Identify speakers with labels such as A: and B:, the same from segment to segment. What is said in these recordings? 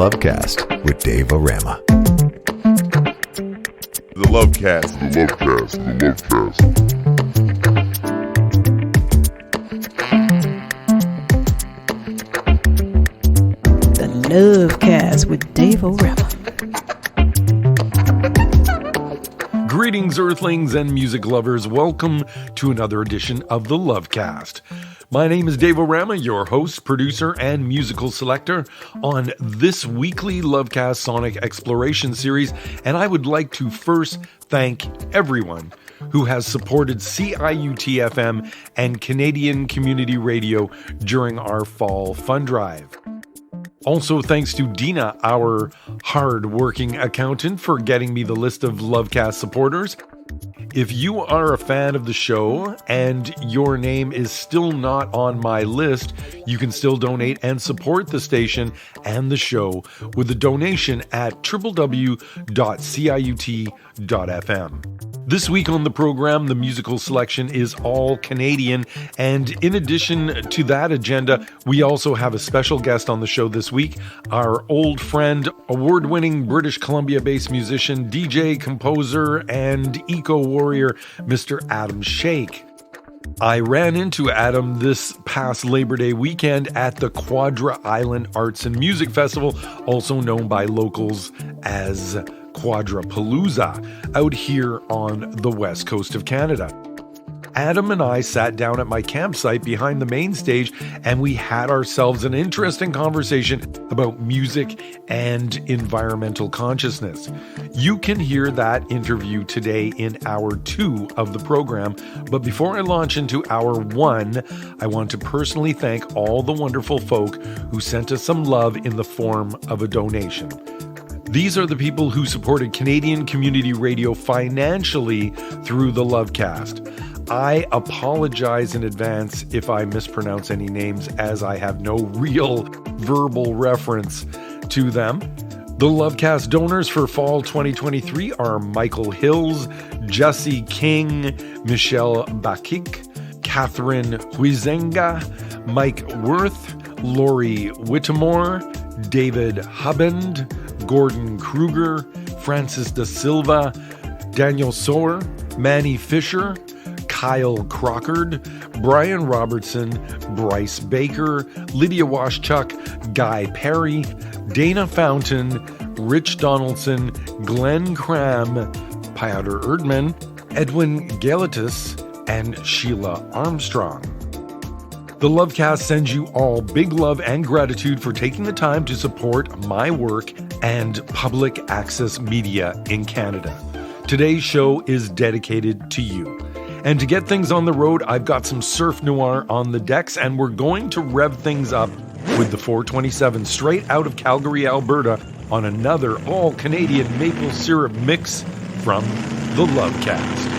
A: Lovecast with Dave O Rama.
B: The Lovecast. The Lovecast. The Lovecast.
C: The Lovecast with Dave O Rama.
D: Greetings, Earthlings and music lovers. Welcome to another edition of the Lovecast. My name is Dave O Rama, your host, producer, and musical selector on this weekly Lovecast Sonic Exploration series, and I would like to first thank everyone who has supported CIUT-FM and Canadian Community Radio during our fall fund drive. Also, thanks to Dina, our hard-working accountant, for getting me the list of Lovecast supporters. If you are a fan of the show and your name is still not on my list, you can still donate and support the station and the show with a donation at www.ciut.fm. This week on the program, the musical selection is all Canadian, and in addition to that agenda, we also have a special guest on the show this week, our old friend, award-winning British Columbia-based musician, DJ, composer, and eco-warrior, Mr. Adham Shaikh. I ran into Adam this past Labor Day weekend at the Quadra Island Arts and Music Festival, also known by locals as Quadrapalooza, out here on the west coast of Canada. Adam and I sat down at my campsite behind the main stage and we had ourselves an interesting conversation about music and environmental consciousness. You can hear that interview today in Hour 2 of the program, but before I launch into Hour 1, I want to personally thank all the wonderful folk who sent us some love in the form of a donation. These are the people who supported Canadian Community Radio financially through the Lovecast. I apologize in advance if I mispronounce any names, as I have no real verbal reference to them. The Lovecast donors for fall 2023 are Michael Hills, Jesse King, Michelle Bakik, Catherine Huizenga, Mike Worth, Lori Whittemore, David Hubband, Gordon Kruger, Francis Da Silva, Daniel Sower, Manny Fisher, Kyle Crockard, Brian Robertson, Bryce Baker, Lydia Washchuk, Guy Perry, Dana Fountain, Rich Donaldson, Glenn Cram, Piotr Erdman, Edwin Galatis, and Sheila Armstrong. The Lovecast sends you all big love and gratitude for taking the time to support my work and public access media in Canada. Today's show is dedicated to you. And to get things on the road, I've got some surf noir on the decks, and we're going to rev things up with the 427 straight out of Calgary, Alberta, on another all-Canadian maple syrup mix from the Lovecast.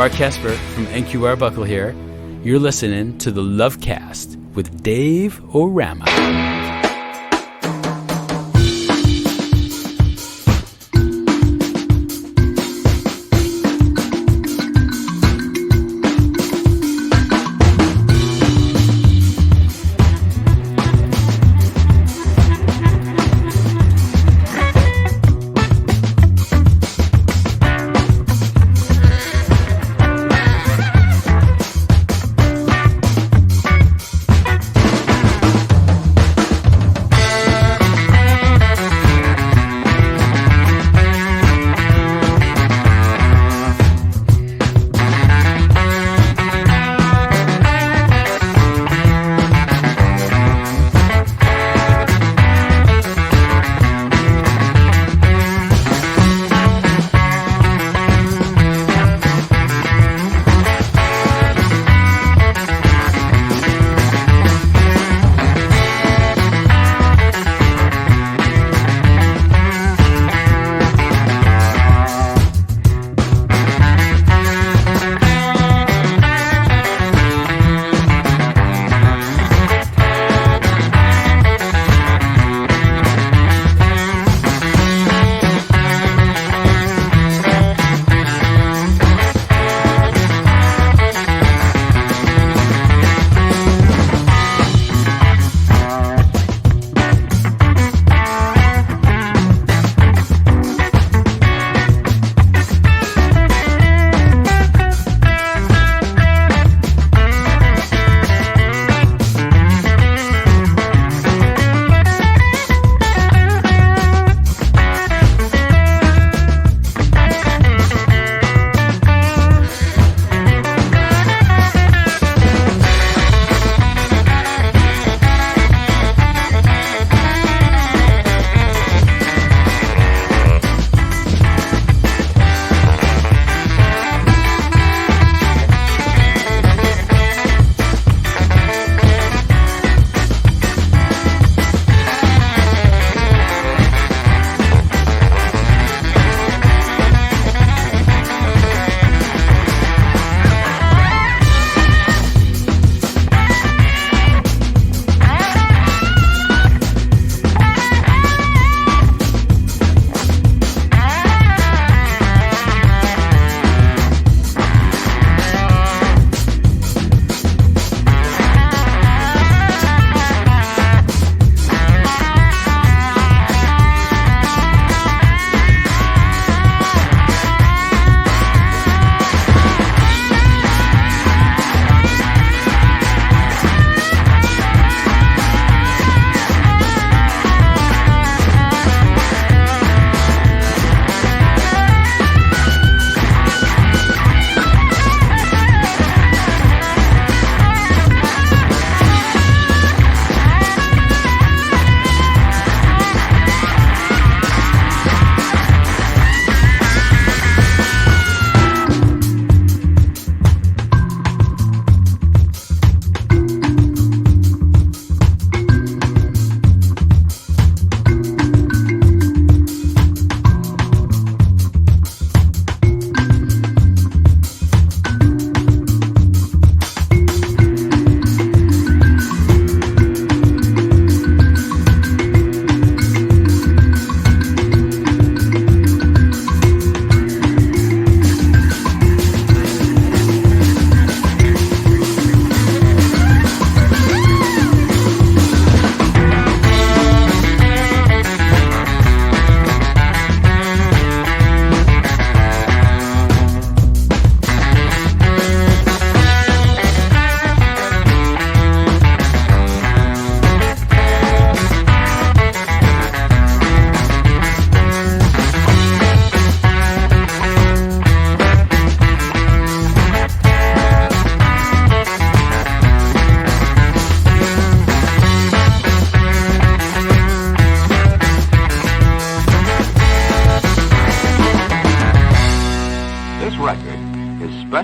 E: Mark Kesper from NQR Buckle here. You're listening to the Lovecast with Dave O Rama.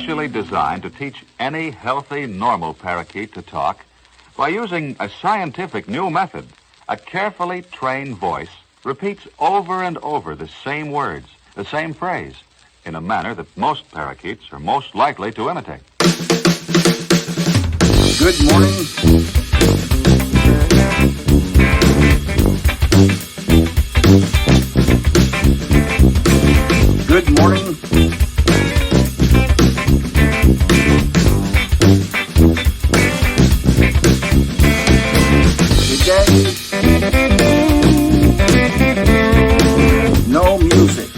F: specially designed to teach any healthy, normal parakeet to talk by using a scientific new method. A carefully trained voice repeats over and over the same words, the same phrase. in a manner that most parakeets are most likely to imitate.
G: Good morning. Good morning. Today, no music.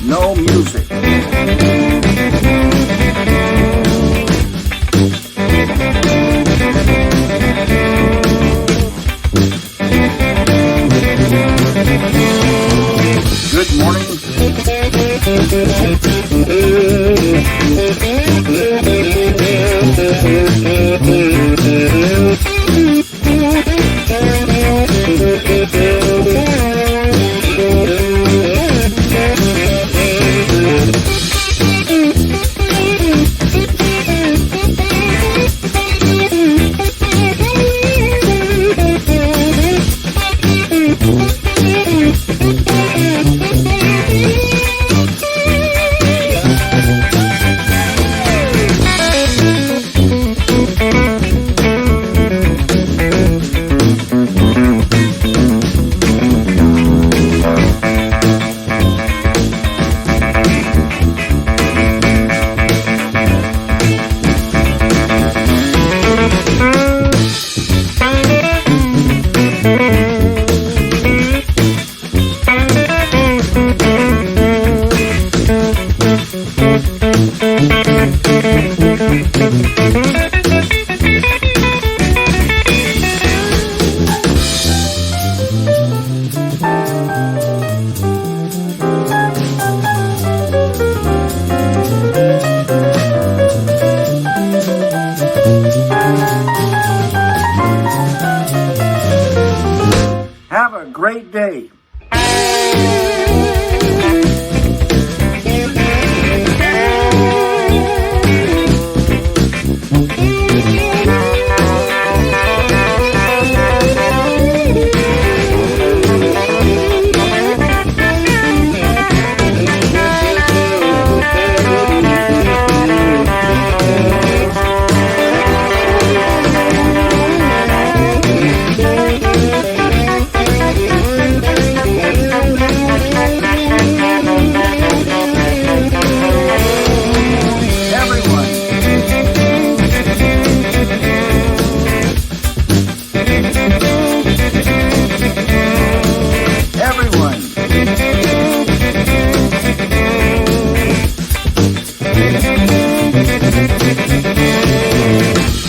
G: No music. Good morning. Have a great day.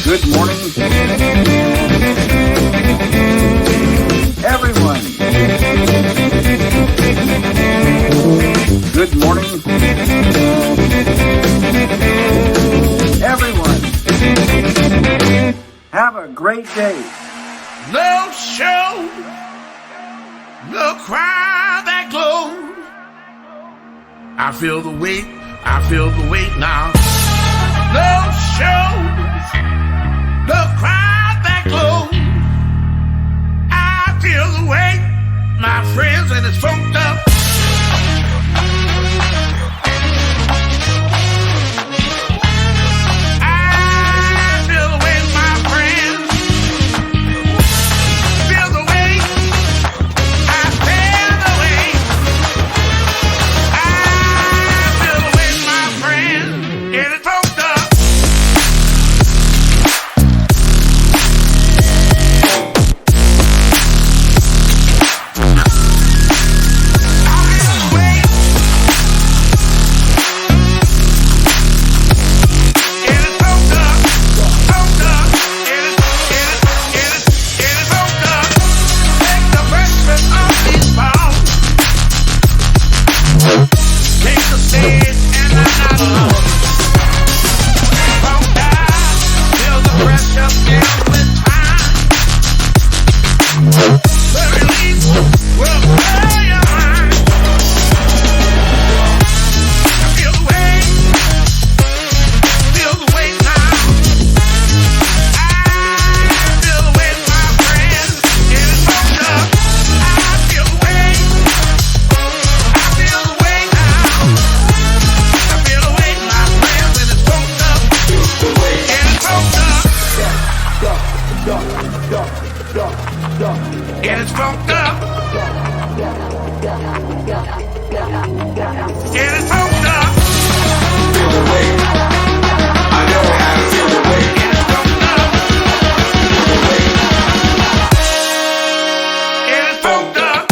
G: Good morning. Everyone. Good morning. Everyone. Have a great day.
H: No show, no crowd that glow. I feel the weight now. No show, no crowd that glow. I feel the weight, my friends, and it's funked up. funked up. And it's funked up. Feel the way. I know how to feel the way. And it's funked up. Feel the way. And it's funked up.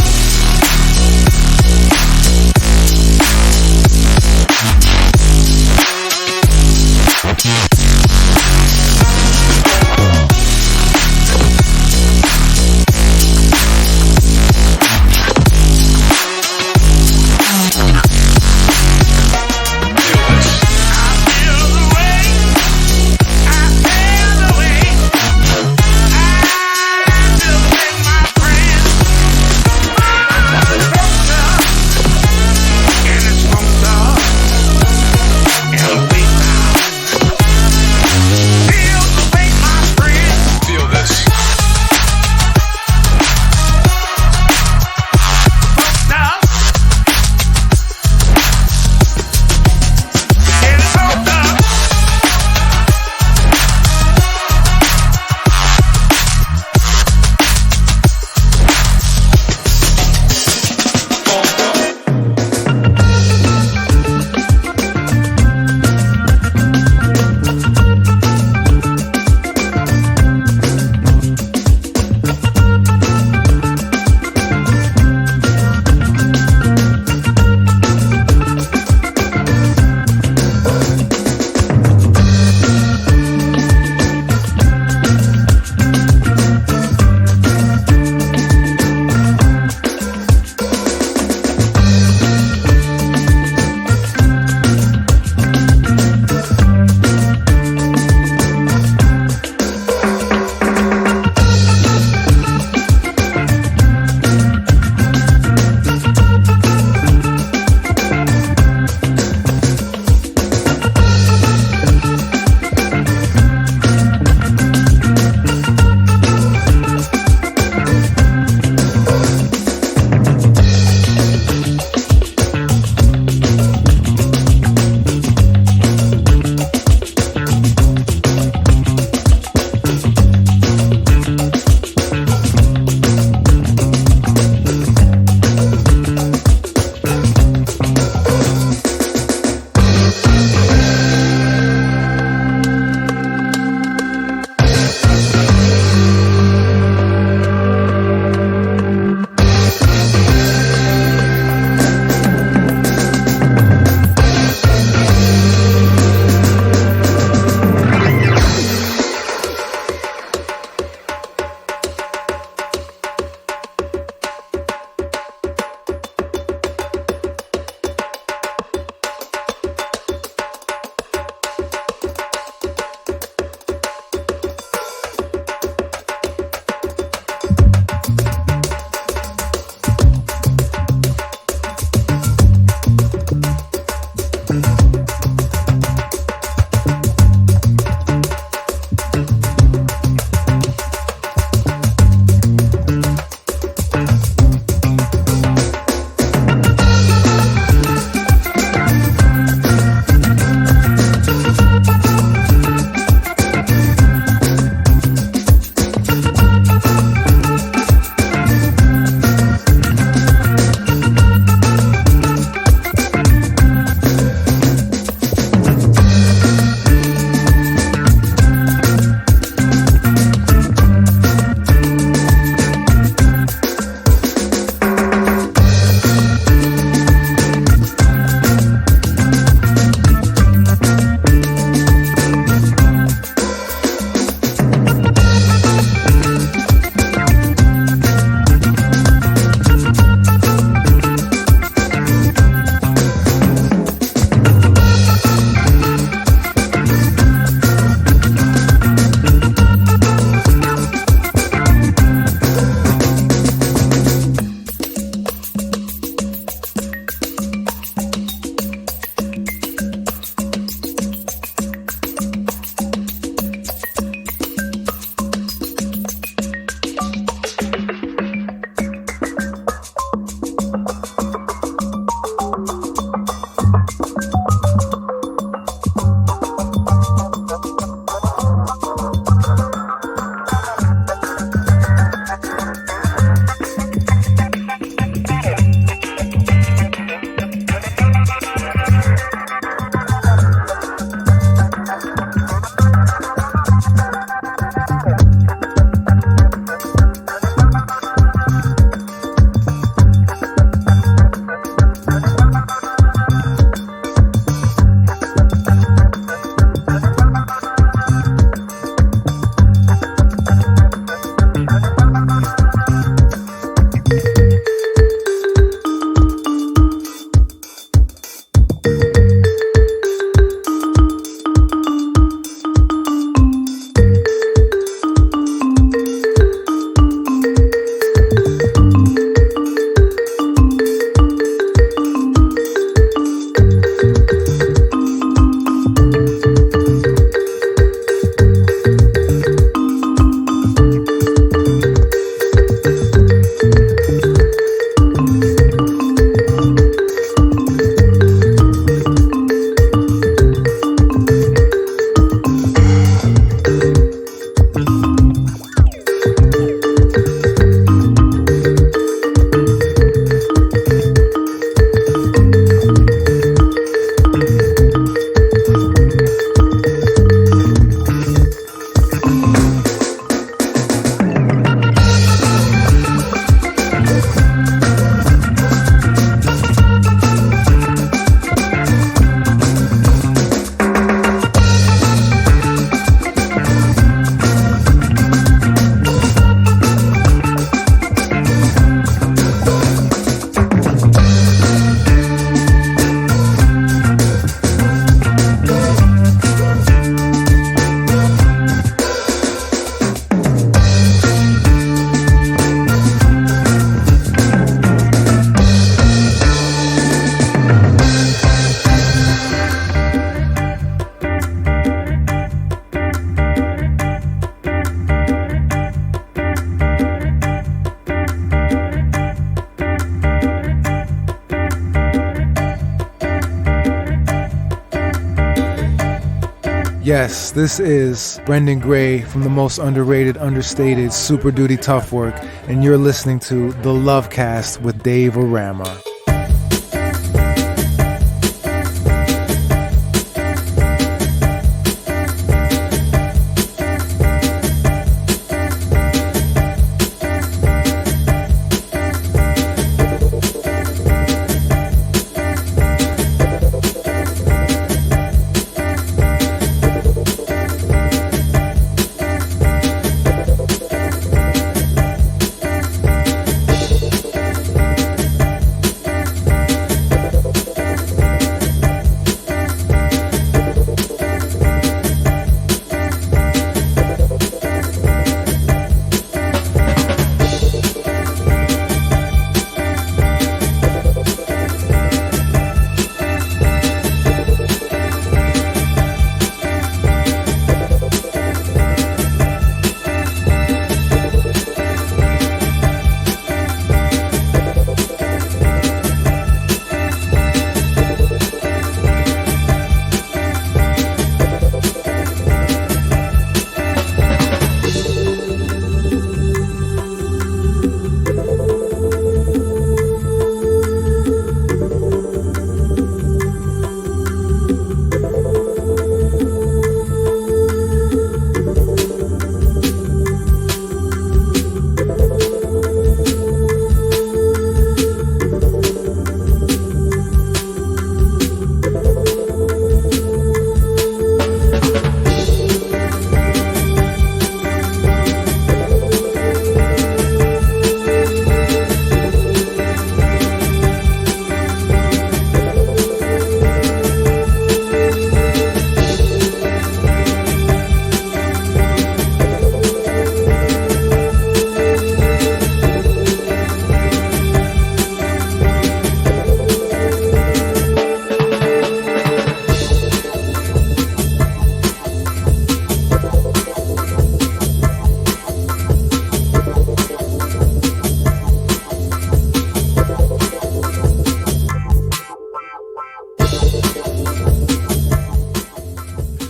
I: Yes, this is Brendan Gray from the most underrated, understated, Super Duty Tough Work, and you're listening to The Lovecast with Dave O Rama.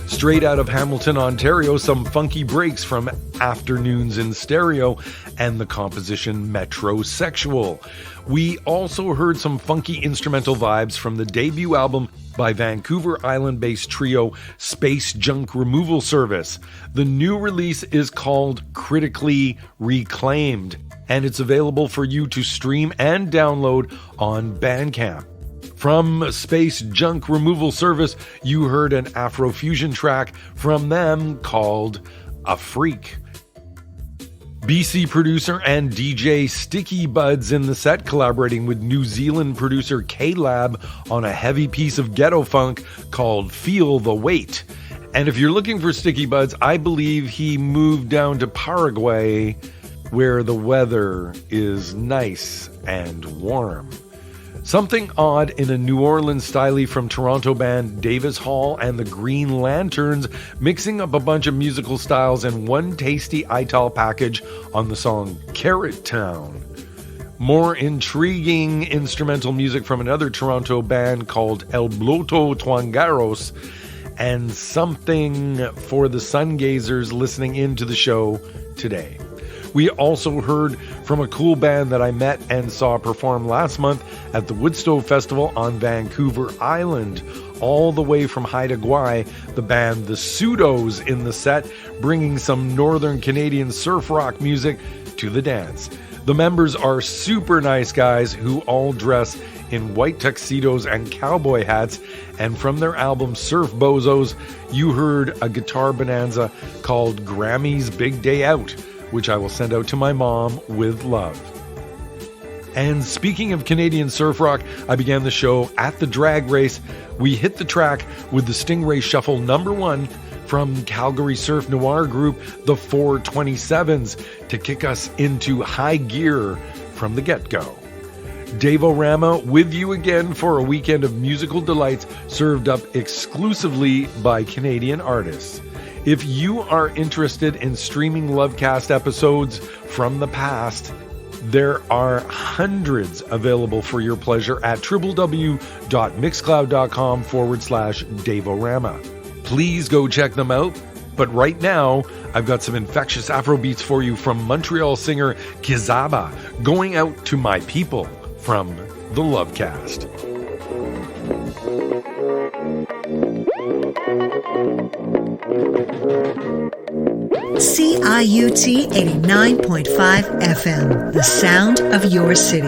D: Straight out of Hamilton, Ontario, some funky breaks from Afternoons in Stereo and the composition Metrosexual. We also heard some funky instrumental vibes from the debut album by Vancouver Island-based trio Space Junk Removal Service. The new release is called Critically Reclaimed, and it's available for you to stream and download on Bandcamp. From Space Junk Removal Service, you heard an Afrofusion track from them called A Freak. BC producer and DJ Stickybuds in the set, collaborating with New Zealand producer K+Lab on a heavy piece of ghetto funk called Feel the Weight. And if you're looking for Stickybuds, I believe he moved down to Paraguay, where the weather is nice and warm. Something odd in a New Orleans style from Toronto band Davis Hall and the Green Lanterns, mixing up a bunch of musical styles in one tasty ITAL package on the song Carrottown. More intriguing instrumental music from another Toronto band called El Blotto Twangueros, and something for the Sungazers listening into the show today. We also heard from a cool band that I met and saw perform last month at the Woodstove Festival on Vancouver Island. All the way from Haida Gwaii, the band the Pseudos in the set, bringing some northern Canadian surf rock music to the dance. The members are super nice guys who all dress in white tuxedos and cowboy hats, and from their album Surf Bozos, you heard a guitar bonanza called Grammy's Big Day Out, which I will send out to my mom with love. And speaking of Canadian surf rock, I began the show at the drag race. We hit the track with the Stingray Shuffle #1 from Calgary surf noir group the 427s to kick us into high gear from the get-go. Dave O Rama with you again for a weekend of musical delights served up exclusively by Canadian artists. If you are interested in streaming Lovecast episodes from the past, there are hundreds available for your pleasure at www.mixcloud.com/Dave O Rama. please go check them out. But right now, I've got some infectious Afrobeats for you from Montreal singer Kizaba, Going Out to My People from the Lovecast.
J: CIUT 89.5 FM, the sound of your city.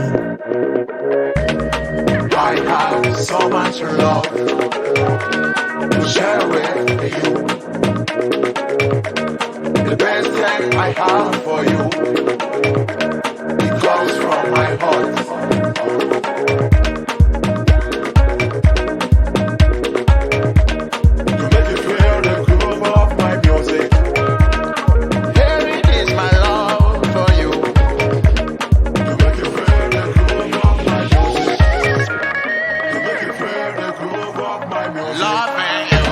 H: I have so much love to share with you. The best thing I have for you, it comes from my heart. To make you feel the groove of my music. Here it is my love for you. To make you feel the groove of my music. To make you feel the groove of my music. Loving you.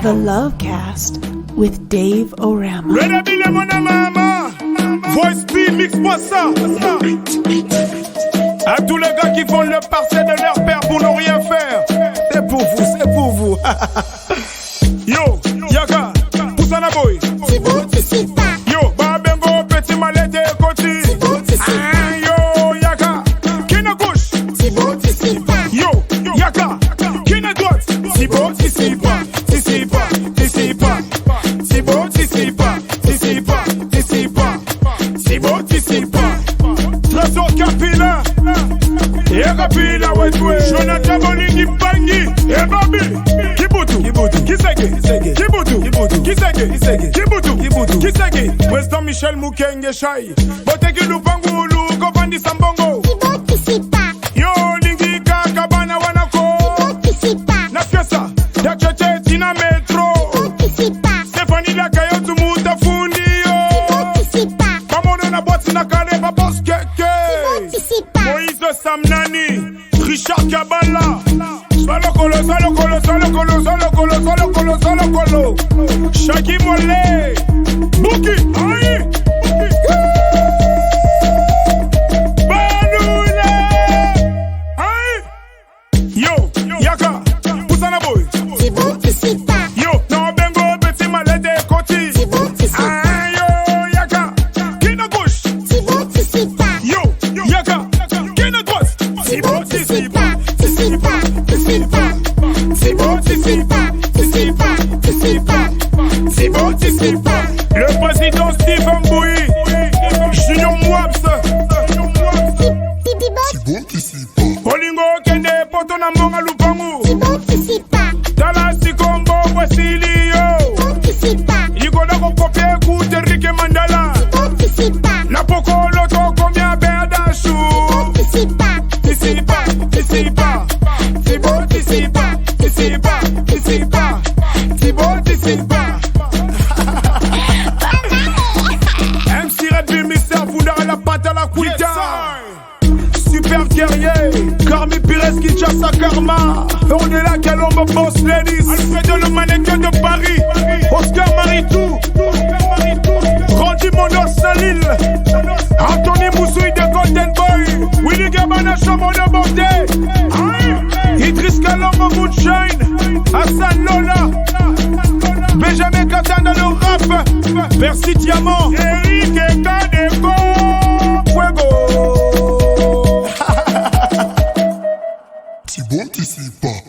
C: The Lovecast with Dave O Rama.
K: Voice P, mix moi ça. À tous les gars qui font le parcelle de leur père pour ne rien faire. C'est pour vous, c'est pour vous. Yo, Yaka, Poussana Boy. Yo, Babengo, petit malette et Koti. Yo, Yaka, Kina gauche. Yo, Yaka, Kina droite. Si bon, si pas. Capilla, Capilla, Jonathan Bolingi Bangi, Babi, Kibutu, Kibutu, Weston Michel Mukenge Shai, Boteki Lupangulu, Gopandi Sambongo, Yo, Lingi Kakabana Wanako, La Fiesta, Yachache Tina Metro, Stephanie Lakayotu Mutafundi, Pamono na Boati na Kaleba Boskeke. Moïse Samnani, Richard Kabala, Salokolo, Shaki Mole, Buki, aïe, Banula, aïe, yo, Yaka, Poussana Boy,
L: c'est bon, tu sais pas,
K: yo, non, Bengo, petit malade, Koti,
L: c'est bon, tu sais pas,
K: yo, Yaka, Kina gauche,
L: c'est bon, tu sais pas,
K: yo, Yaka, Kina droite, c'est bon, tu sais pas,
L: tu sais pas, tu sais pas,
K: c'est bon, tu sais pas,
L: tu sais pas, tu sais pas,
K: c'est bon, tu sais pas. Le président Stephen Boui, Junior Mwaps,
L: c'est bon, tu sais pas,
K: Olingo Kende, Potona Monga Lupangu,
L: c'est bon, tu sais pas,
K: Tala Sikombo, Wasilio,
L: tu sais pas,
K: Igona Kopie, Koute, Rike Mandala,
L: tu sais pas,
K: Napoko Loto, Combien Berdachou,
L: tu sais pas,
K: tu sais pas, tu sais pas, c'est bon, tu sais pas, tu sais pas, tu sais pas, c'est bon, tu sais pas. MC Red Bull, Mister Founder à la patte à la cuita. Super guerrier, Carmi Pires qui chasse sa karma. On est là, Calombo Boss Ladies. Alfredo le mannequin de Paris. Oscar Maritou. Randy Monos Salil. Anthony Moussoui de Golden Boy. Willy Gabana Chamon de Bordé. Idriss Kalombo Moonshine. Hassan Lola. Benjamin Katan dans le rap. Percy Diamant. Eric Kadeko. Fuego.
H: C'est bon, tu sais pas.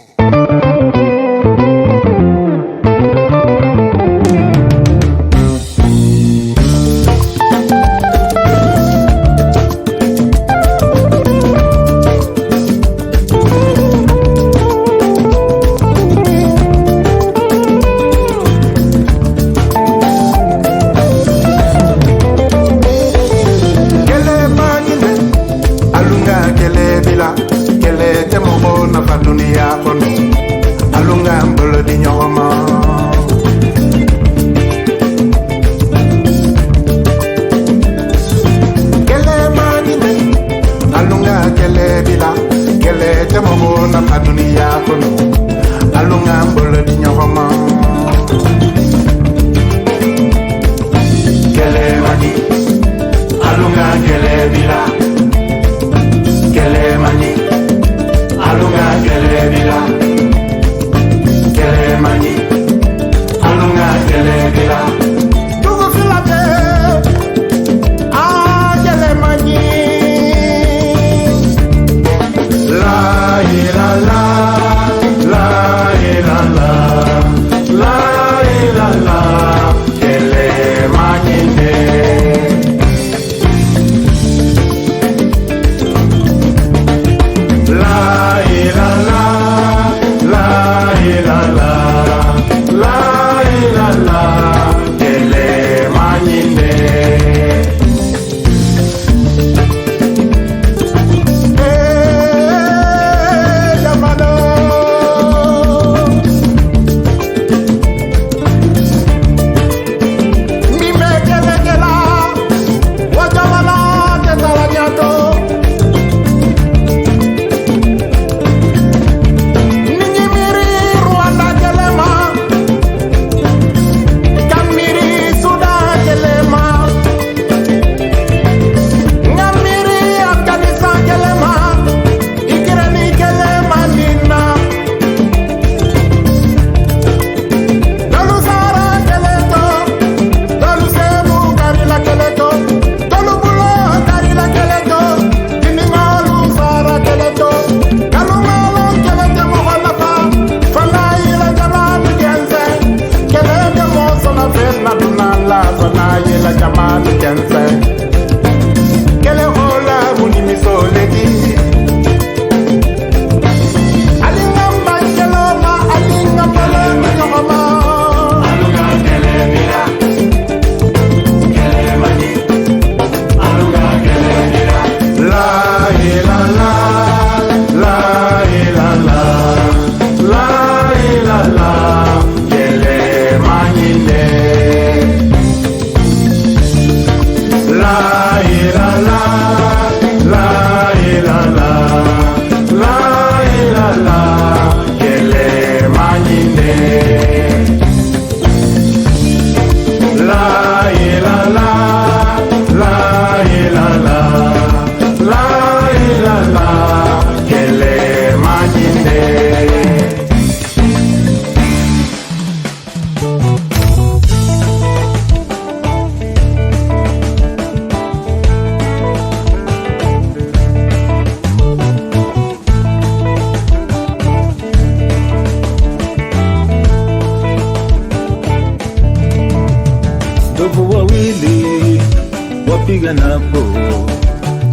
M: wapiga napo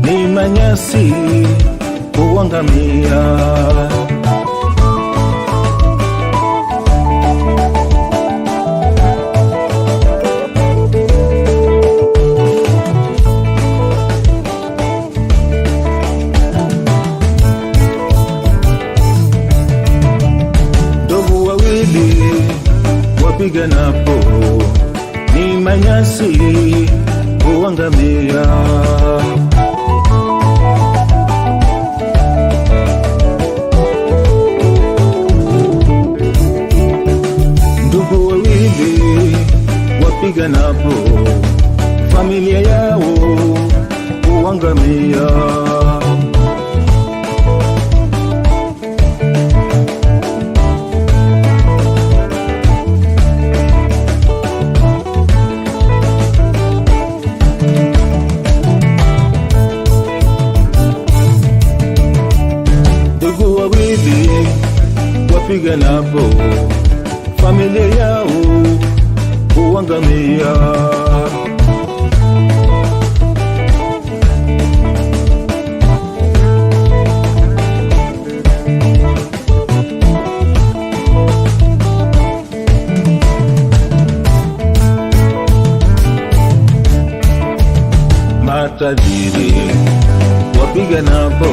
M: ni manyasi kuangamia. Ndovu wawili wapiga napo ni manyasi kuangamia. Ndugu wawili wapiga napo familia yao kuangamia. Wapiga napo familia yao kuangamia. Matajiri wapiga napo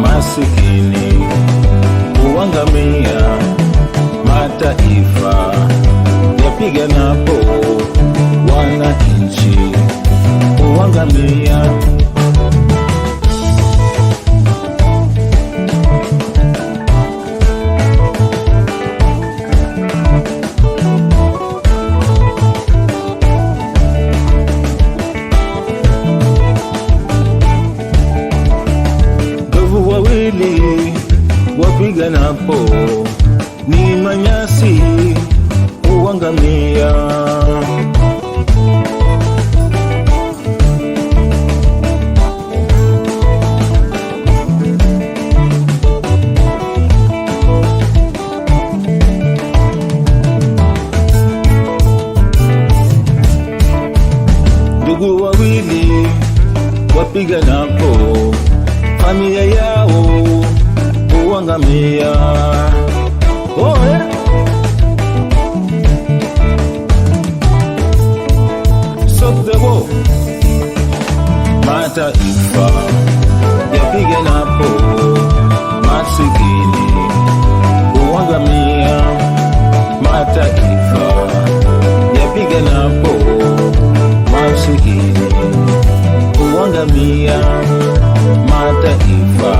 M: masikini kuangamia. Mataifa yapiga napo wananchi kuangamia. Ndovu wawili wapiga napo ni manyasi kuangamia. Ndugu wawili wapiga napo familia yao kuangamia. Oh, yeah. Sotebo mataifa yapiga napo masikini kuangamia. Mataifa yapiga napo masikini kuangamia. Mataifa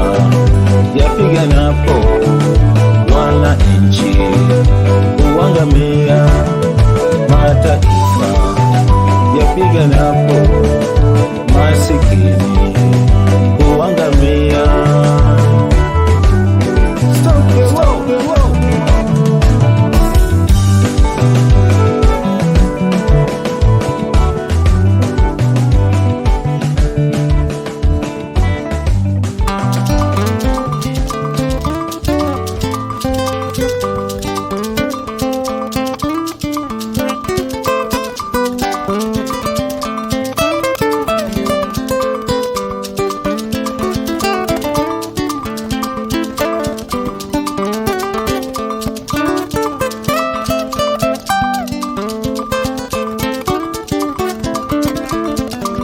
M: yapiga napo wananchi kuangamia. Mataifa yapiga napo masikini kuangamia.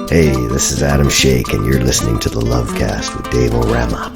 A: Hey, this is Adham Shaikh, and you're listening to the Lovecast with Dave O Rama.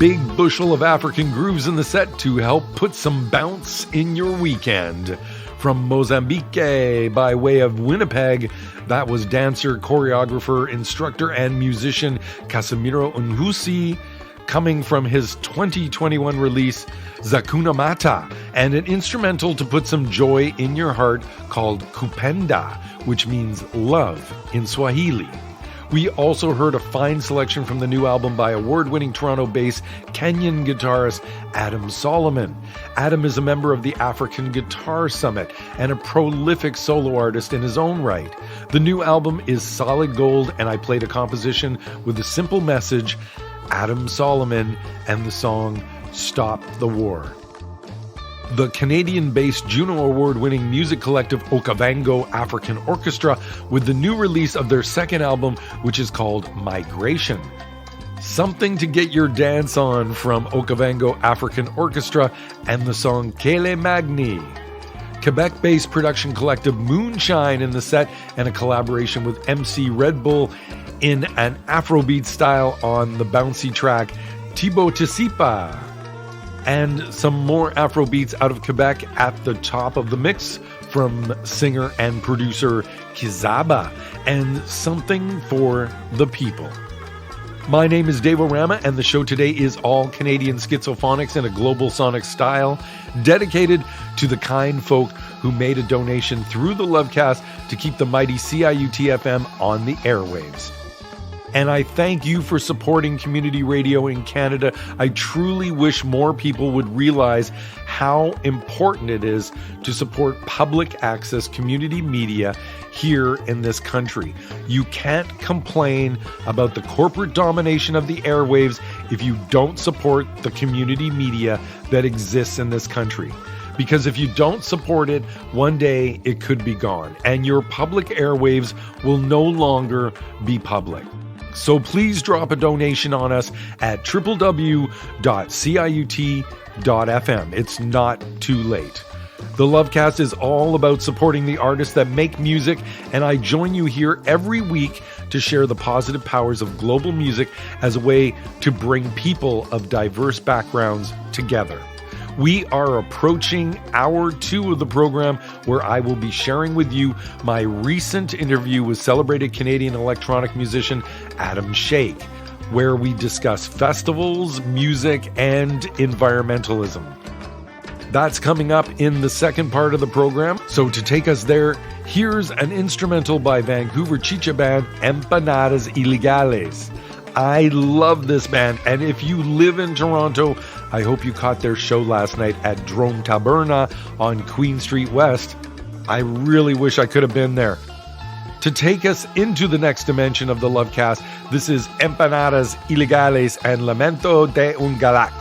D: big bushel of African grooves in the set to help put some bounce in your weekend. From Mozambique by way of Winnipeg, that was dancer, choreographer, instructor, and musician Casimiro Unhusi, coming from his 2021 release Zakuna Mata, and an instrumental to put some joy in your heart called Kupenda, which means love in Swahili. We also heard a fine selection from the new album by award-winning Toronto-based Kenyan guitarist Adam Solomon. Adam is a member of the African Guitar Summit and a prolific solo artist in his own right. The new album is solid gold, and I played a composition with a simple message, Adam Solomon, and the song Stop the War. The Canadian-based Juno Award-winning music collective Okavango African Orchestra with the new release of their second album, which is called Migration. Something to get your dance on from Okavango African Orchestra and the song Kele Magni. Quebec-based production collective Moonshine in the set, and a collaboration with MC Red Bull in an Afrobeat style on the bouncy track Tibo Tisipa. And some more Afrobeats out of Quebec at the top of the mix from singer and producer Kizaba, and something for the people. My name is Dave O Rama, and the show today is all Canadian schizophonics in a globalsonic style, dedicated to the kind folk who made a donation through the Lovecast to keep the mighty CIUT-FM on the airwaves. And I thank you for supporting community radio in Canada. I truly wish more people would realize how important it is to support public access community media here in this country. You can't complain about the corporate domination of the airwaves if you don't support the community media that exists in this country. Because if you don't support it, one day it could be gone, and your public airwaves will no longer be public. So please drop a donation on us at www.ciut.fm. It's not too late. The Lovecast is all about supporting the artists that make music, and I join you here every week to share the positive powers of global music as a way to bring people of diverse backgrounds together. We are approaching hour 2 of the program, where I will be sharing with you my recent interview with celebrated Canadian electronic musician Adham Shaikh, where we discuss festivals, music, and environmentalism. That's coming up in the second part of the program. So to take us there, here's an instrumental by Vancouver chicha band Empanadas Ilegales. I love this band, and if you live in Toronto, I hope you caught their show last night at Drone Taberna on Queen Street West. I really wish I could have been there. To take us into the next dimension of the Lovecast, this is Empanadas Ilegales and Lamento de un Galax.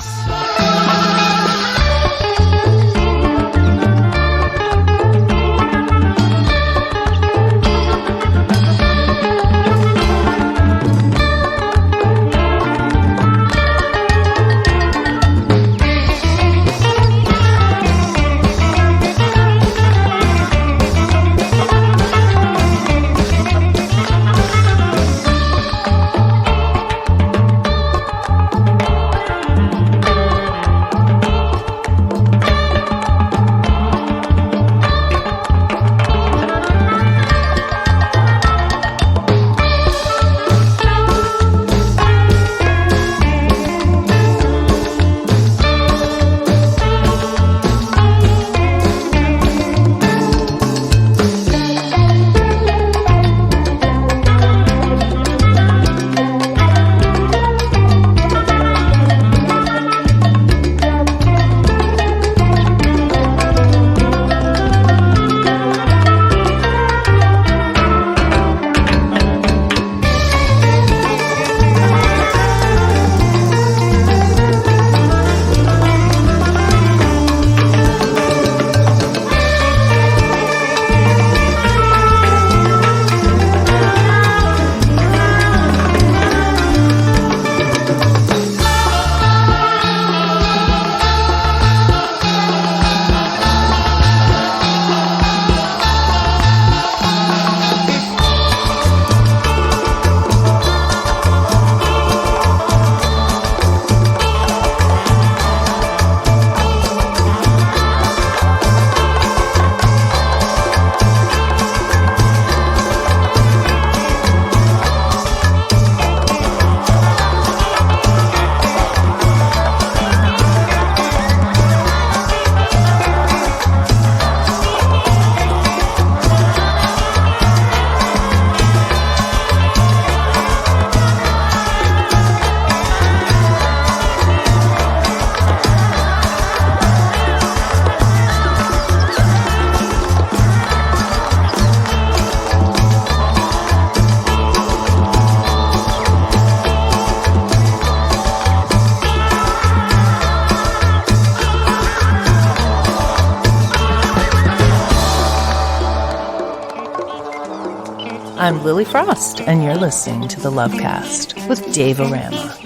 N: I'm Lily Frost, and you're listening to the Lovecast with Dave O Rama.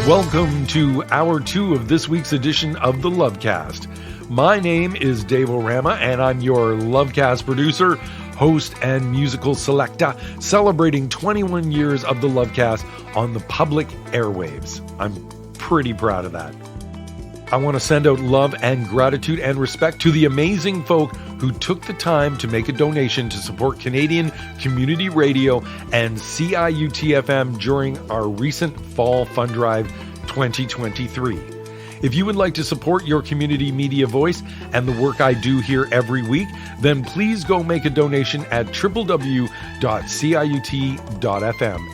D: Welcome to Hour 2 of this week's edition of the Lovecast. My name is Dave O Rama, and I'm your Lovecast producer, host, and musical selector, celebrating 21 years of the Lovecast on the public airwaves. I'm pretty proud of that. I want to send out love and gratitude and respect to the amazing folk who took the time to make a donation to support Canadian community radio and CIUT-FM during our recent Fall Fund Drive 2023. If you would like to support your community media voice and the work I do here every week, then please go make a donation at www.ciut.fm,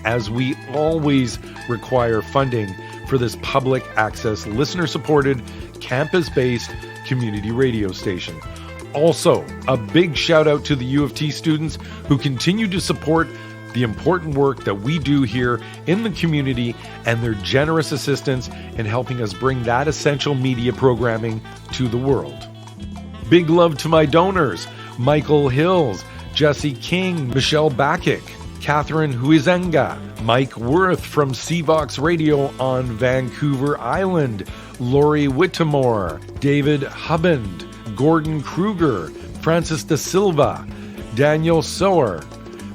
D: as we always require funding for this public access, listener-supported, campus-based community radio station. Also, a big shout out to the U of T students who continue to support the important work that we do here in the community and their generous assistance in helping us bring that essential media programming to the world. Big love to my donors, Michael Hills, Jesse King, Michelle Backick, Catherine Huizenga, Mike Worth from Cvox Radio on Vancouver Island, Lori Whittemore, David Hubband, Gordon Kruger, Francis Da Silva, Daniel Sower,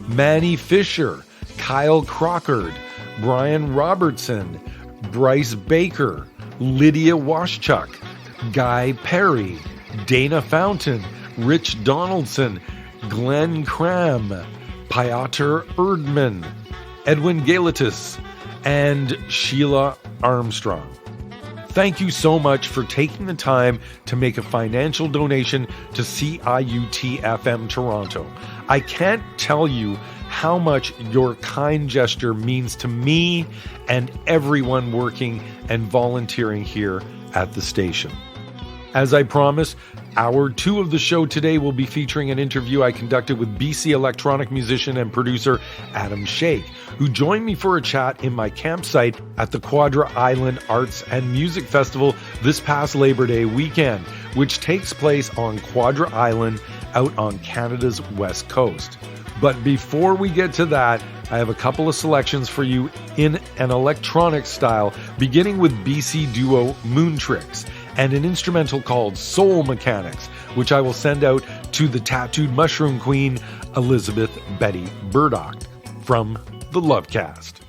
D: Manny Fisher, Kyle Crockard, Brian Robertson, Bryce Baker, Lydia Washchuk, Guy Perry, Dana Fountain, Rich Donaldson, Glenn Cram, Piotr Erdman, Edwin Galatis, and Sheila Armstrong. Thank you so much for taking the time to make a financial donation to CIUT-FM Toronto. I can't tell you how much your kind gesture means to me and everyone working and volunteering here at the station. As I promised, Hour 2 of the show today will be featuring an interview I conducted with BC electronic musician and producer Adham Shaikh, who joined me for a chat in my campsite at the Quadra Island Arts and Music Festival this past Labor Day weekend, which takes place on Quadra Island out on Canada's west coast. But before we get to that, I have a couple of selections for you in an electronic style, beginning with BC duo Moontrix and an instrumental called Soul Mechanics, which I will send out to the tattooed mushroom queen, Elizabeth Betty Burdock, from the Lovecast.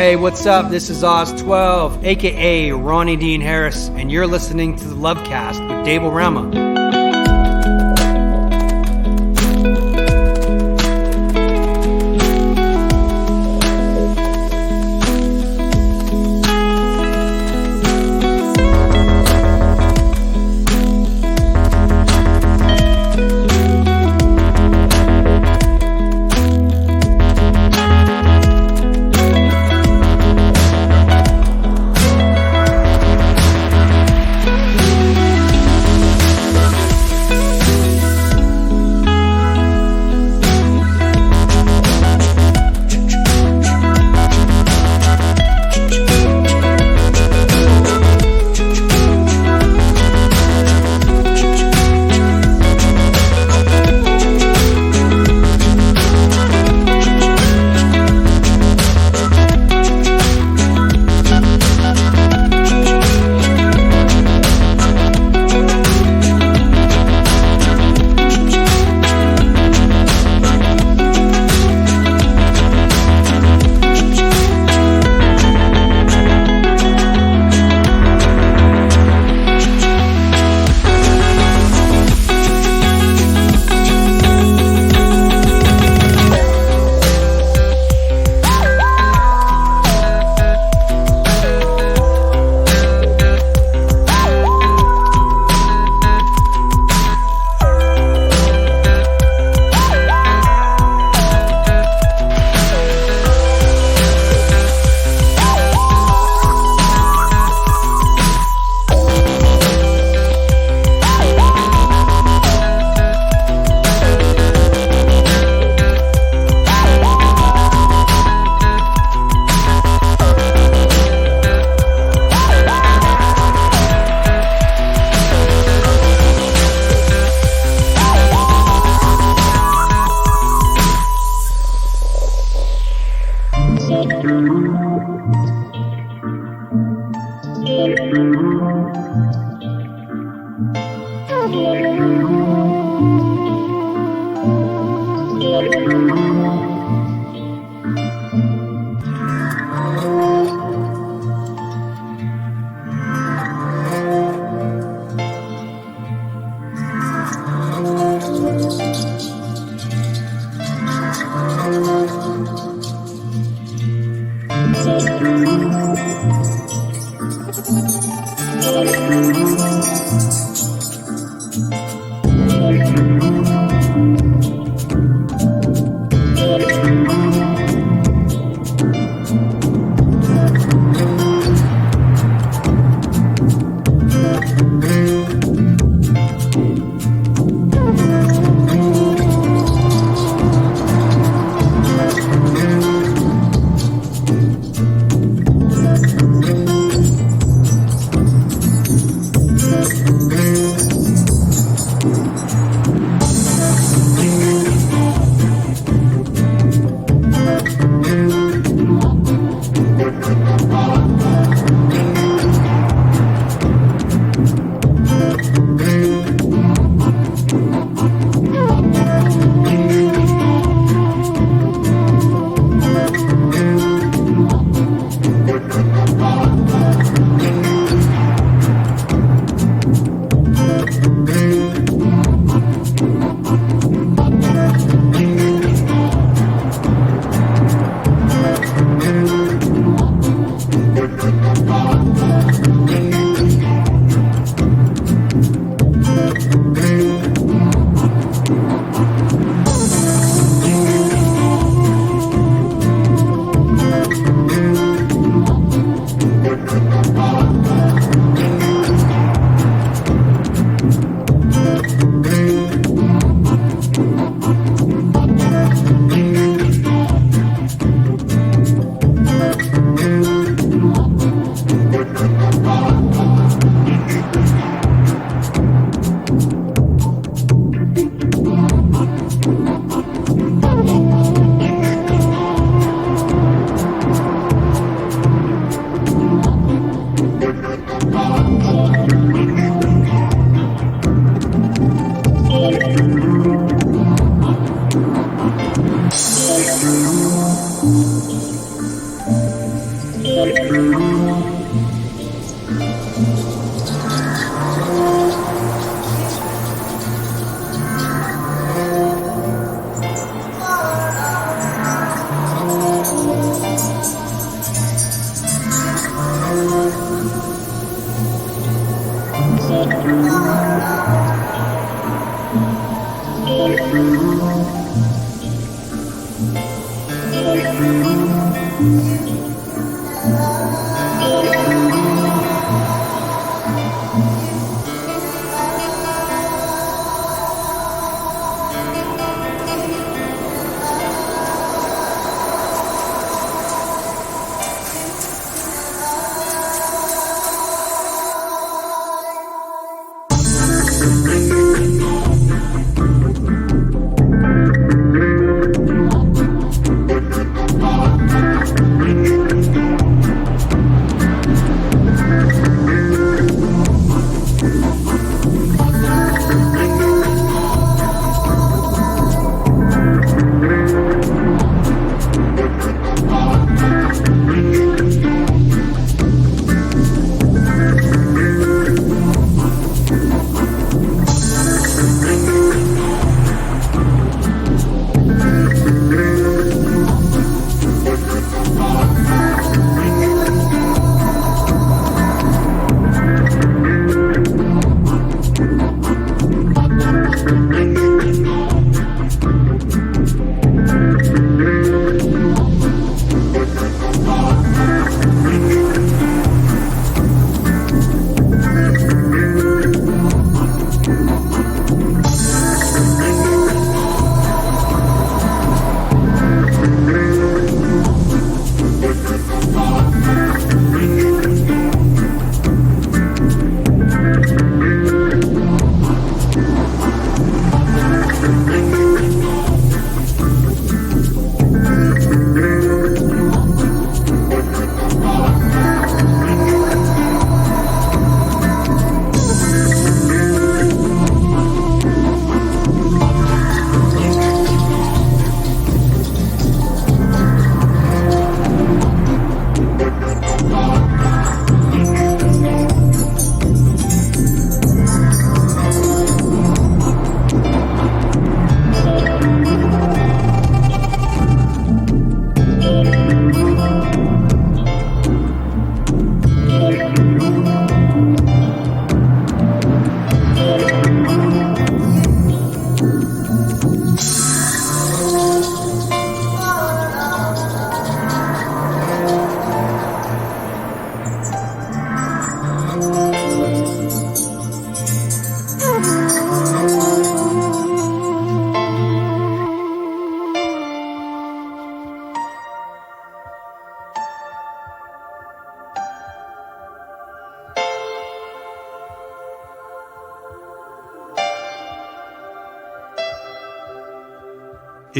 O: Hey, what's up? This is Oz12, aka Ronnie Dean Harris, and you're listening to the Lovecast with Dave O Rama.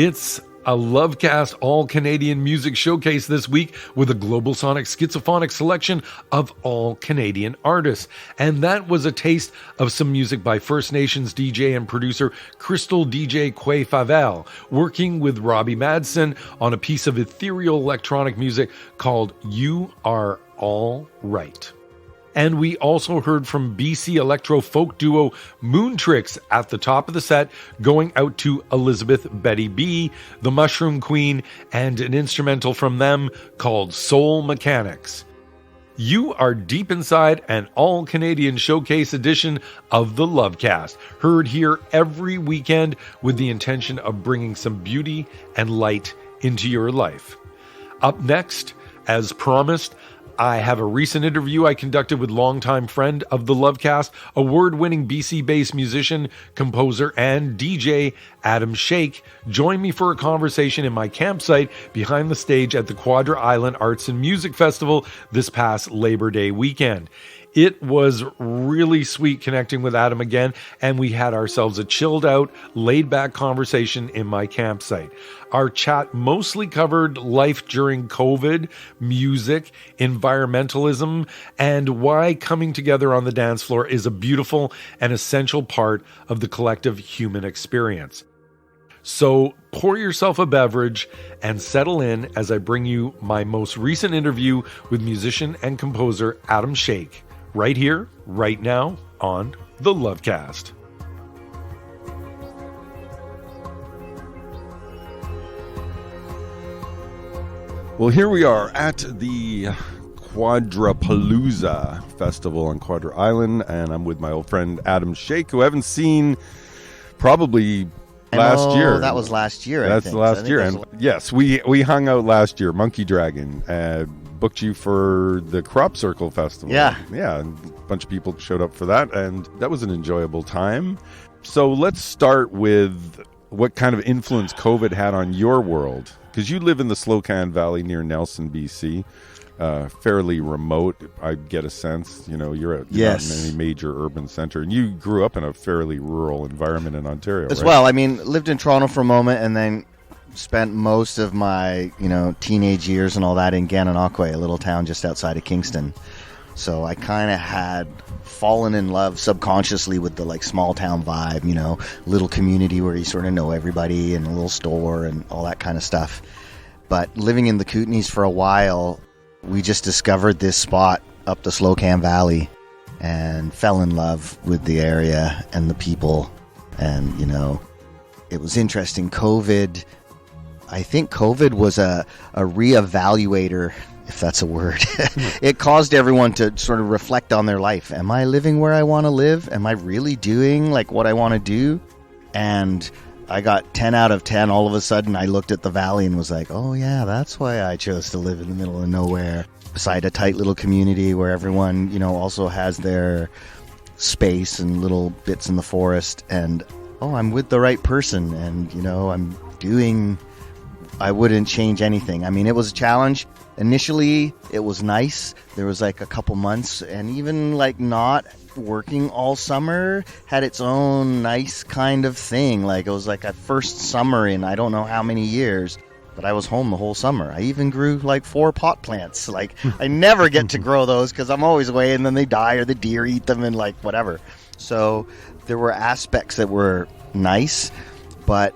D: It's a Lovecast all-Canadian music showcase this week with a globalsonic schizophonic selection of all Canadian artists. And that was a taste of some music by First Nations DJ and producer Crystal DJ Quay working with Robbie Madsen on a piece of ethereal electronic music called You Are All Right. And we also heard from BC electro folk duo Moontrix at the top of the set, going out to Elizabeth Betty B, the Mushroom Queen, and an instrumental from them called Soul Mechanics. You are deep inside an all-Canadian showcase edition of the Lovecast, heard here every weekend with the intention of bringing some beauty and light into your life. Up next, as promised, I have a recent interview I conducted with longtime friend of the Lovecast, award-winning BC-based musician, composer, and DJ Adham Shaikh. Join me for a conversation in my campsite behind the stage at the Quadra Island Arts and Music Festival this past Labor Day weekend. It was really sweet connecting with Adam again, and we had ourselves a chilled out, laid back conversation in my campsite. Our chat mostly covered life during COVID, music, environmentalism, and why coming together on the dance floor is a beautiful and essential part of the collective human experience. So pour yourself a beverage and settle in as I bring you my most recent interview with musician and composer Adham Shaikh, right here, right now on the Lovecast. Well, here we are at the Quadrapalooza Festival on Quadra Island, and I'm with my old friend Adham Shaikh, who I haven't seen probably last year.
A: That was last year.
D: That's
A: I think.
D: last year, and yes, we hung out last year. Monkey Dragon booked you for the Crop Circle Festival.
A: Yeah,
D: and a bunch of people showed up for that, and that was an enjoyable time. So let's start with what kind of influence COVID had on your world. Because you live in the Slocan Valley near Nelson, BC, fairly remote, I get a sense. You know, you're not in any major urban center. And you grew up in a fairly rural environment in Ontario,
A: as
D: right?
A: well. I mean, lived in Toronto for a moment and then spent most of my, teenage years and all that in Gananoque, a little town just outside of Kingston. So I kind of had fallen in love subconsciously with the small town vibe, little community where you sort of know everybody and a little store and all that kind of stuff. But living in the Kootenays for a while, we just discovered this spot up the Slocan Valley and fell in love with the area and the people. And, it was interesting. I think COVID was a reevaluator, if that's a word. It caused everyone to sort of reflect on their life. Am I living where I want to live? Am I really doing what I want to do? And I got 10 out of 10. All of a sudden, I looked at the valley and was like, oh yeah, that's why I chose to live in the middle of nowhere, beside a tight little community where everyone, also has their space and little bits in the forest. And, I'm with the right person. And, I'm doing... I wouldn't change anything. I mean, it was a challenge. Initially, it was nice. There was a couple months, and even not working all summer had its own nice kind of thing. It was a first summer in I don't know how many years, but I was home the whole summer. I even grew 4 pot plants. I never get to grow those because I'm always away, and then they die or the deer eat them and whatever. So there were aspects that were nice, but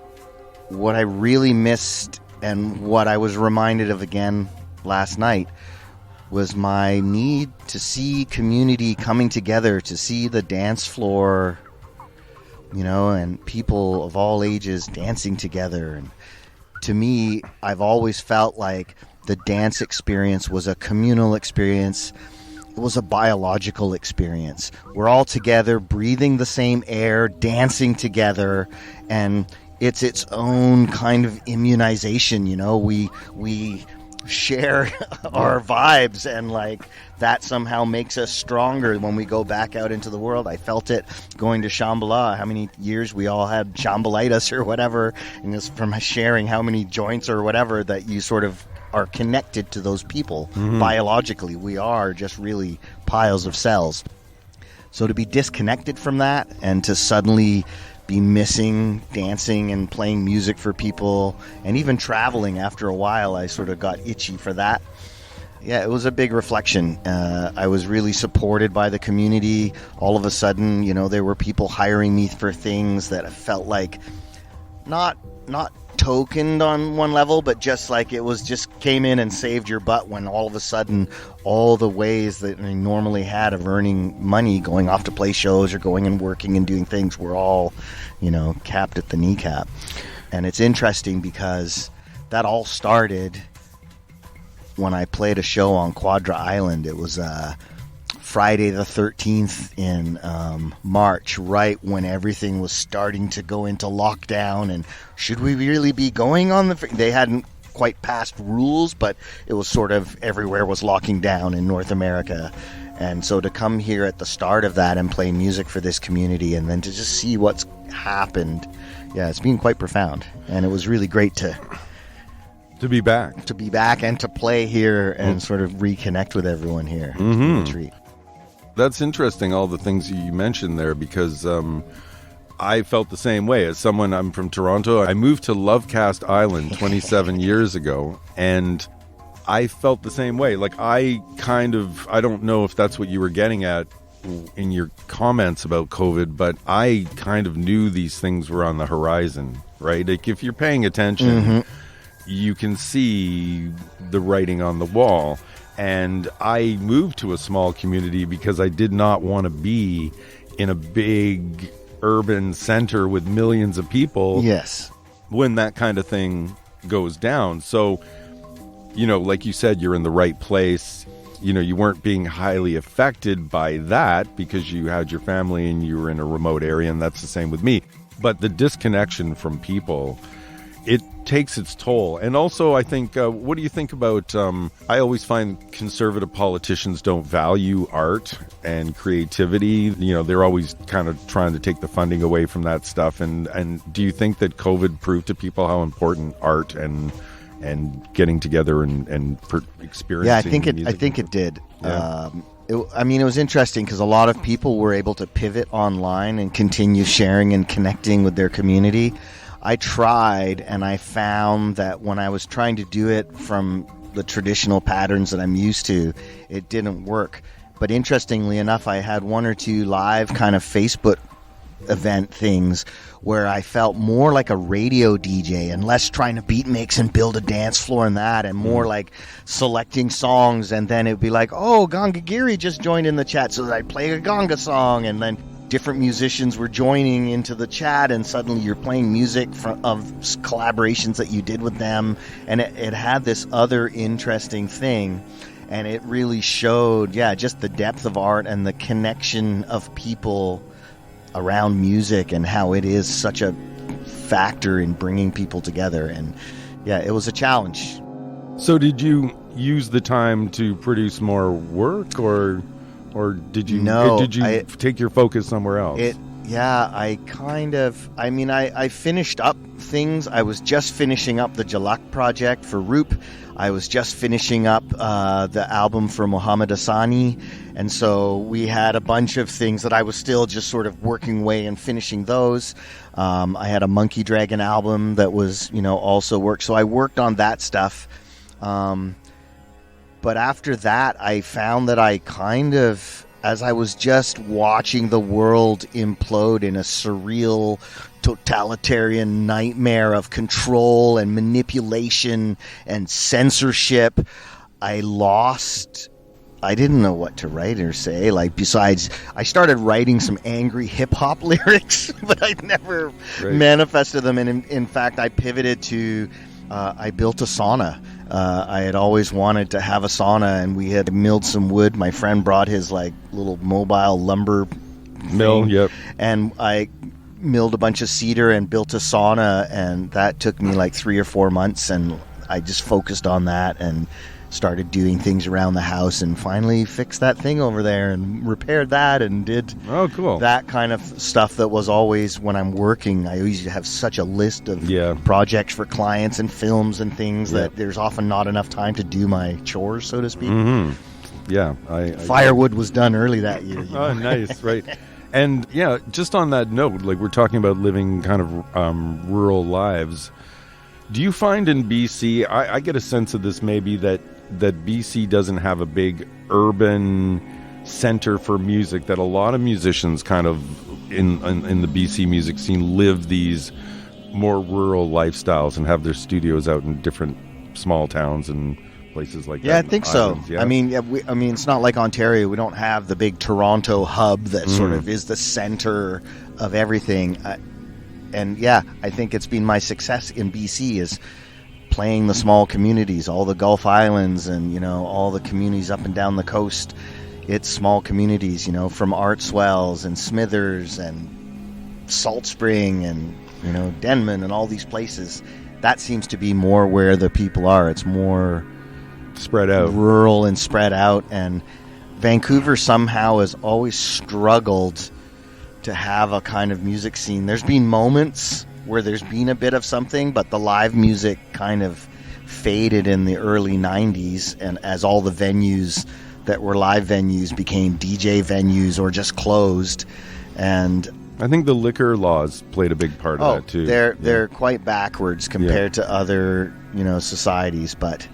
A: what I really missed and what I was reminded of again last night was my need to see community coming together, to see the dance floor, and people of all ages dancing together. And to me, I've always felt like the dance experience was a communal experience. It was a biological experience. We're all together, breathing the same air, dancing together, and it's its own kind of immunization, we share our vibes, and that somehow makes us stronger when we go back out into the world. I felt it going to Shambhala, how many years we all had Shambhalitis or whatever, and just from sharing how many joints or whatever that you sort of are connected to those people. Biologically. We are just really piles of cells. So to be disconnected from that and to suddenly be missing dancing and playing music for people, and even traveling after a while, I sort of got itchy for that. Yeah, it was a big reflection. I was really supported by the community. All of a sudden, there were people hiring me for things that I felt not tokened on one level, but just it was just came in and saved your butt, when all of a sudden all the ways that I normally had of earning money, going off to play shows or going and working and doing things, were all capped at the kneecap. And it's interesting because that all started when I played a show on Quadra Island. It was Friday the 13th in March, right when everything was starting to go into lockdown, and should we really be going on they hadn't quite passed rules, but it was sort of everywhere was locking down in North America. And so to come here at the start of that and play music for this community, and then to just see what's happened, it's been quite profound. And it was really great to be back and to play here and sort of reconnect with everyone here. It's been a treat.
D: That's interesting, all the things you mentioned there, because I felt the same way. As someone, I'm from Toronto. I moved to Lovecast Island 27 years ago, and I felt the same way. I don't know if that's what you were getting at in your comments about COVID, but I kind of knew these things were on the horizon, right? Like if you're paying attention, you can see the writing on the wall. And I moved to a small community because I did not want to be in a big urban center with millions of people.
A: Yes.
D: When that kind of thing goes down. So, you know, like you said, you're in the right place. You know, you weren't being highly affected by that because you had your family and you were in a remote area, and that's the same with me. But the disconnection from people, it takes its toll. And also, I think, what do you think about, I always find conservative politicians don't value art and creativity. You know, they're always kind of trying to take the funding away from that stuff. And do you think that COVID proved to people how important art and getting together and experiencing?
A: Yeah, I think it did.
D: Yeah.
A: It was interesting because a lot of people were able to pivot online and continue sharing and connecting with their community. I tried, and I found that when I was trying to do it from the traditional patterns that I'm used to, it didn't work. But interestingly enough, I had one or two live kind of Facebook event things where I felt more like a radio DJ and less trying to beat mix and build a dance floor and that, and more like selecting songs, and then it'd be like, oh, Ganga Giri just joined in the chat, so I'd play a Ganga song, and then different musicians were joining into the chat, and suddenly you're playing music of collaborations that you did with them, and it had this other interesting thing, and it really showed, just the depth of art and the connection of people around music and how it is such a factor in bringing people together. And it was a challenge. So did you use the time to produce more work, or did you take your focus somewhere else? I finished up things. I was just finishing up the Jalak project for Roop. I was just finishing up the album for Muhammad Hassani. And so we had a bunch of things that I was still just sort of working away and finishing those. I had a Monkey Dragon album that was, also worked. So I worked on that stuff. But after that, I found that I kind of, as I was just watching the world implode in a surreal, totalitarian nightmare of control and manipulation and censorship, I didn't know what to write or say. Like, besides, I started writing some angry hip-hop lyrics, but I never manifested them. And in fact, I pivoted to, I built a sauna. I had always wanted to have a sauna, and we had milled some wood. My friend brought his little mobile lumber
D: mill,
A: and I milled a bunch of cedar and built a sauna, and that took me 3 or 4 months, and I just focused on that and started doing things around the house, and finally fixed that thing over there and repaired that and did that kind of stuff that was always, when I'm working, I always have such a list of projects for clients and films and things that there's often not enough time to do my chores, so to speak. Firewood was done early that year.
D: Oh, nice, right. And just on that note, we're talking about living kind of rural lives. Do you find in BC, I get a sense of this maybe, that BC doesn't have a big urban center for music, that a lot of musicians kind of in the BC music scene live these more rural lifestyles and have their studios out in different small towns and places like that.
A: Yeah, I think
D: islands,
A: so.
D: Yeah?
A: I mean, it's not like Ontario. We don't have the big Toronto hub that sort of is the center of everything. I think it's been my success in BC is playing the small communities, all the Gulf Islands and, all the communities up and down the coast. It's small communities, from Artswells and Smithers and Salt Spring and, Denman and all these places. That seems to be more where the people are. It's more
D: spread out,
A: rural and spread out. And Vancouver somehow has always struggled to have a kind of music scene. There's been moments where there's been a bit of something, but the live music kind of faded in the early 90s, and as all the venues that were live venues became DJ venues or just closed. And
D: I think the liquor laws played a big part of that too.
A: They're quite backwards compared to other, societies, but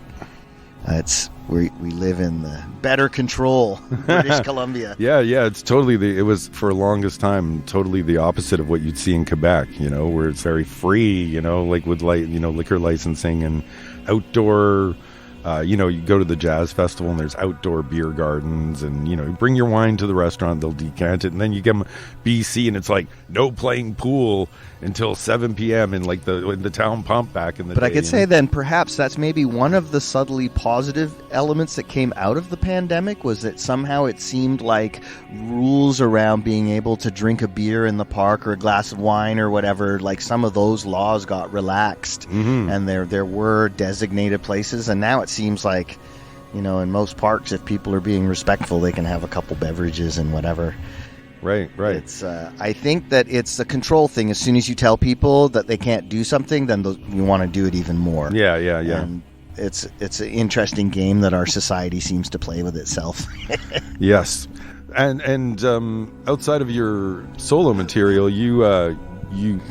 A: we live in the better control, British Columbia.
D: Yeah, it's totally it was for the longest time totally the opposite of what you'd see in Quebec, where it's very free, like with liquor licensing and outdoor. You go to the jazz festival and there's outdoor beer gardens, and you bring your wine to the restaurant, they'll decant it, and then you get BC and it's like no playing pool until 7 p.m. in the town pump back in the day.
A: But I could say then perhaps that's maybe one of the subtly positive elements that came out of the pandemic, was that somehow it seemed like rules around being able to drink a beer in the park or a glass of wine or whatever, like some of those laws got relaxed, and there were designated places, and now it seems like, in most parks, if people are being respectful, they can have a couple beverages and whatever.
D: Right.
A: It's I think that it's a control thing. As soon as you tell people that they can't do something, then you want to do it even more.
D: Yeah.
A: And it's an interesting game that our society seems to play with itself.
D: Yes. And outside of your solo material, you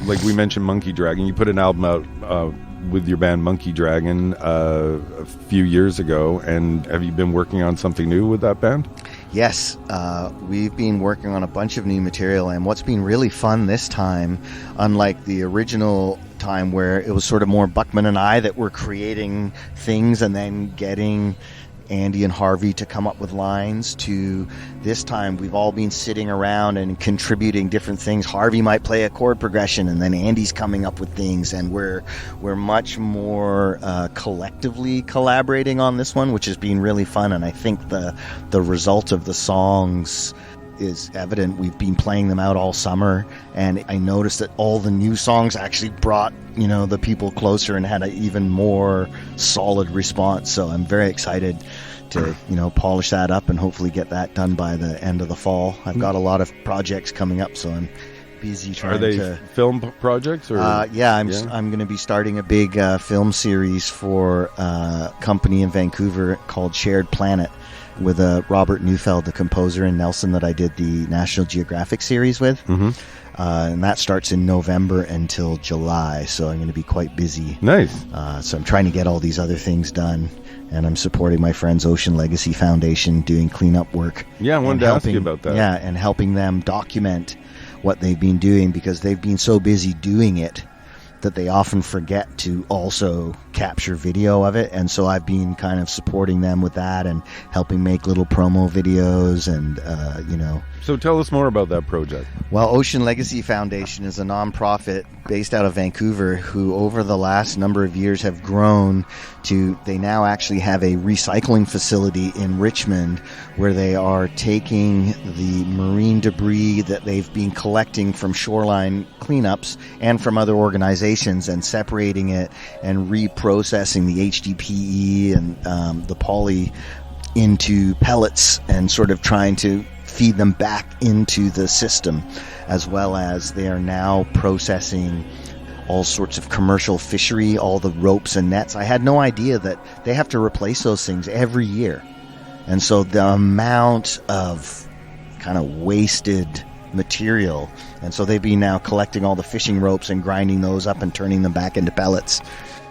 D: like we mentioned Monkey Dragon, you put an album out with your band Monkey Dragon a few years ago, and have you been working on something new with that band?
A: Yes, we've been working on a bunch of new material, and what's been really fun this time, unlike the original time where it was sort of more Buckman and I that were creating things and then getting Andy and Harvey to come up with lines, to this time we've all been sitting around and contributing different things. Harvey might play a chord progression and then Andy's coming up with things, and we're much more collectively collaborating on this one, which has been really fun. And I think the result of the songs is evident. We've been playing them out all summer, and I noticed that all the new songs actually brought the people closer and had an even more solid response. So I'm very excited to polish that up and hopefully get that done by the end of the fall. I've got a lot of projects coming up, so I'm busy trying to...
D: Are they film projects? Or?
A: I'm going to be starting a big film series for a company in Vancouver called Shared Planet, with Robert Neufeld, the composer, and Nelson, that I did the National Geographic series with. And that starts in November until July, so I'm going to be quite busy.
D: Nice.
A: So I'm trying to get all these other things done, and I'm supporting my friends Ocean Legacy Foundation doing cleanup work.
D: Yeah, I wanted to ask you about that.
A: Yeah, and helping them document what they've been doing, because they've been so busy doing it that they often forget to also capture video of it. And so I've been kind of supporting them with that and helping make little promo videos and,
D: So tell us more about that project.
A: Well, Ocean Legacy Foundation is a nonprofit based out of Vancouver who over the last number of years have grown to, they now actually have a recycling facility in Richmond where they are taking the marine debris that they've been collecting from shoreline cleanups and from other organizations and separating it and reprocessing the HDPE and the poly into pellets and sort of trying to feed them back into the system, as well as they are now processing all sorts of commercial fishery, all the ropes and nets. I had no idea that they have to replace those things every year. And so the amount of kind of wasted material, and so they've been now collecting all the fishing ropes and grinding those up and turning them back into pellets.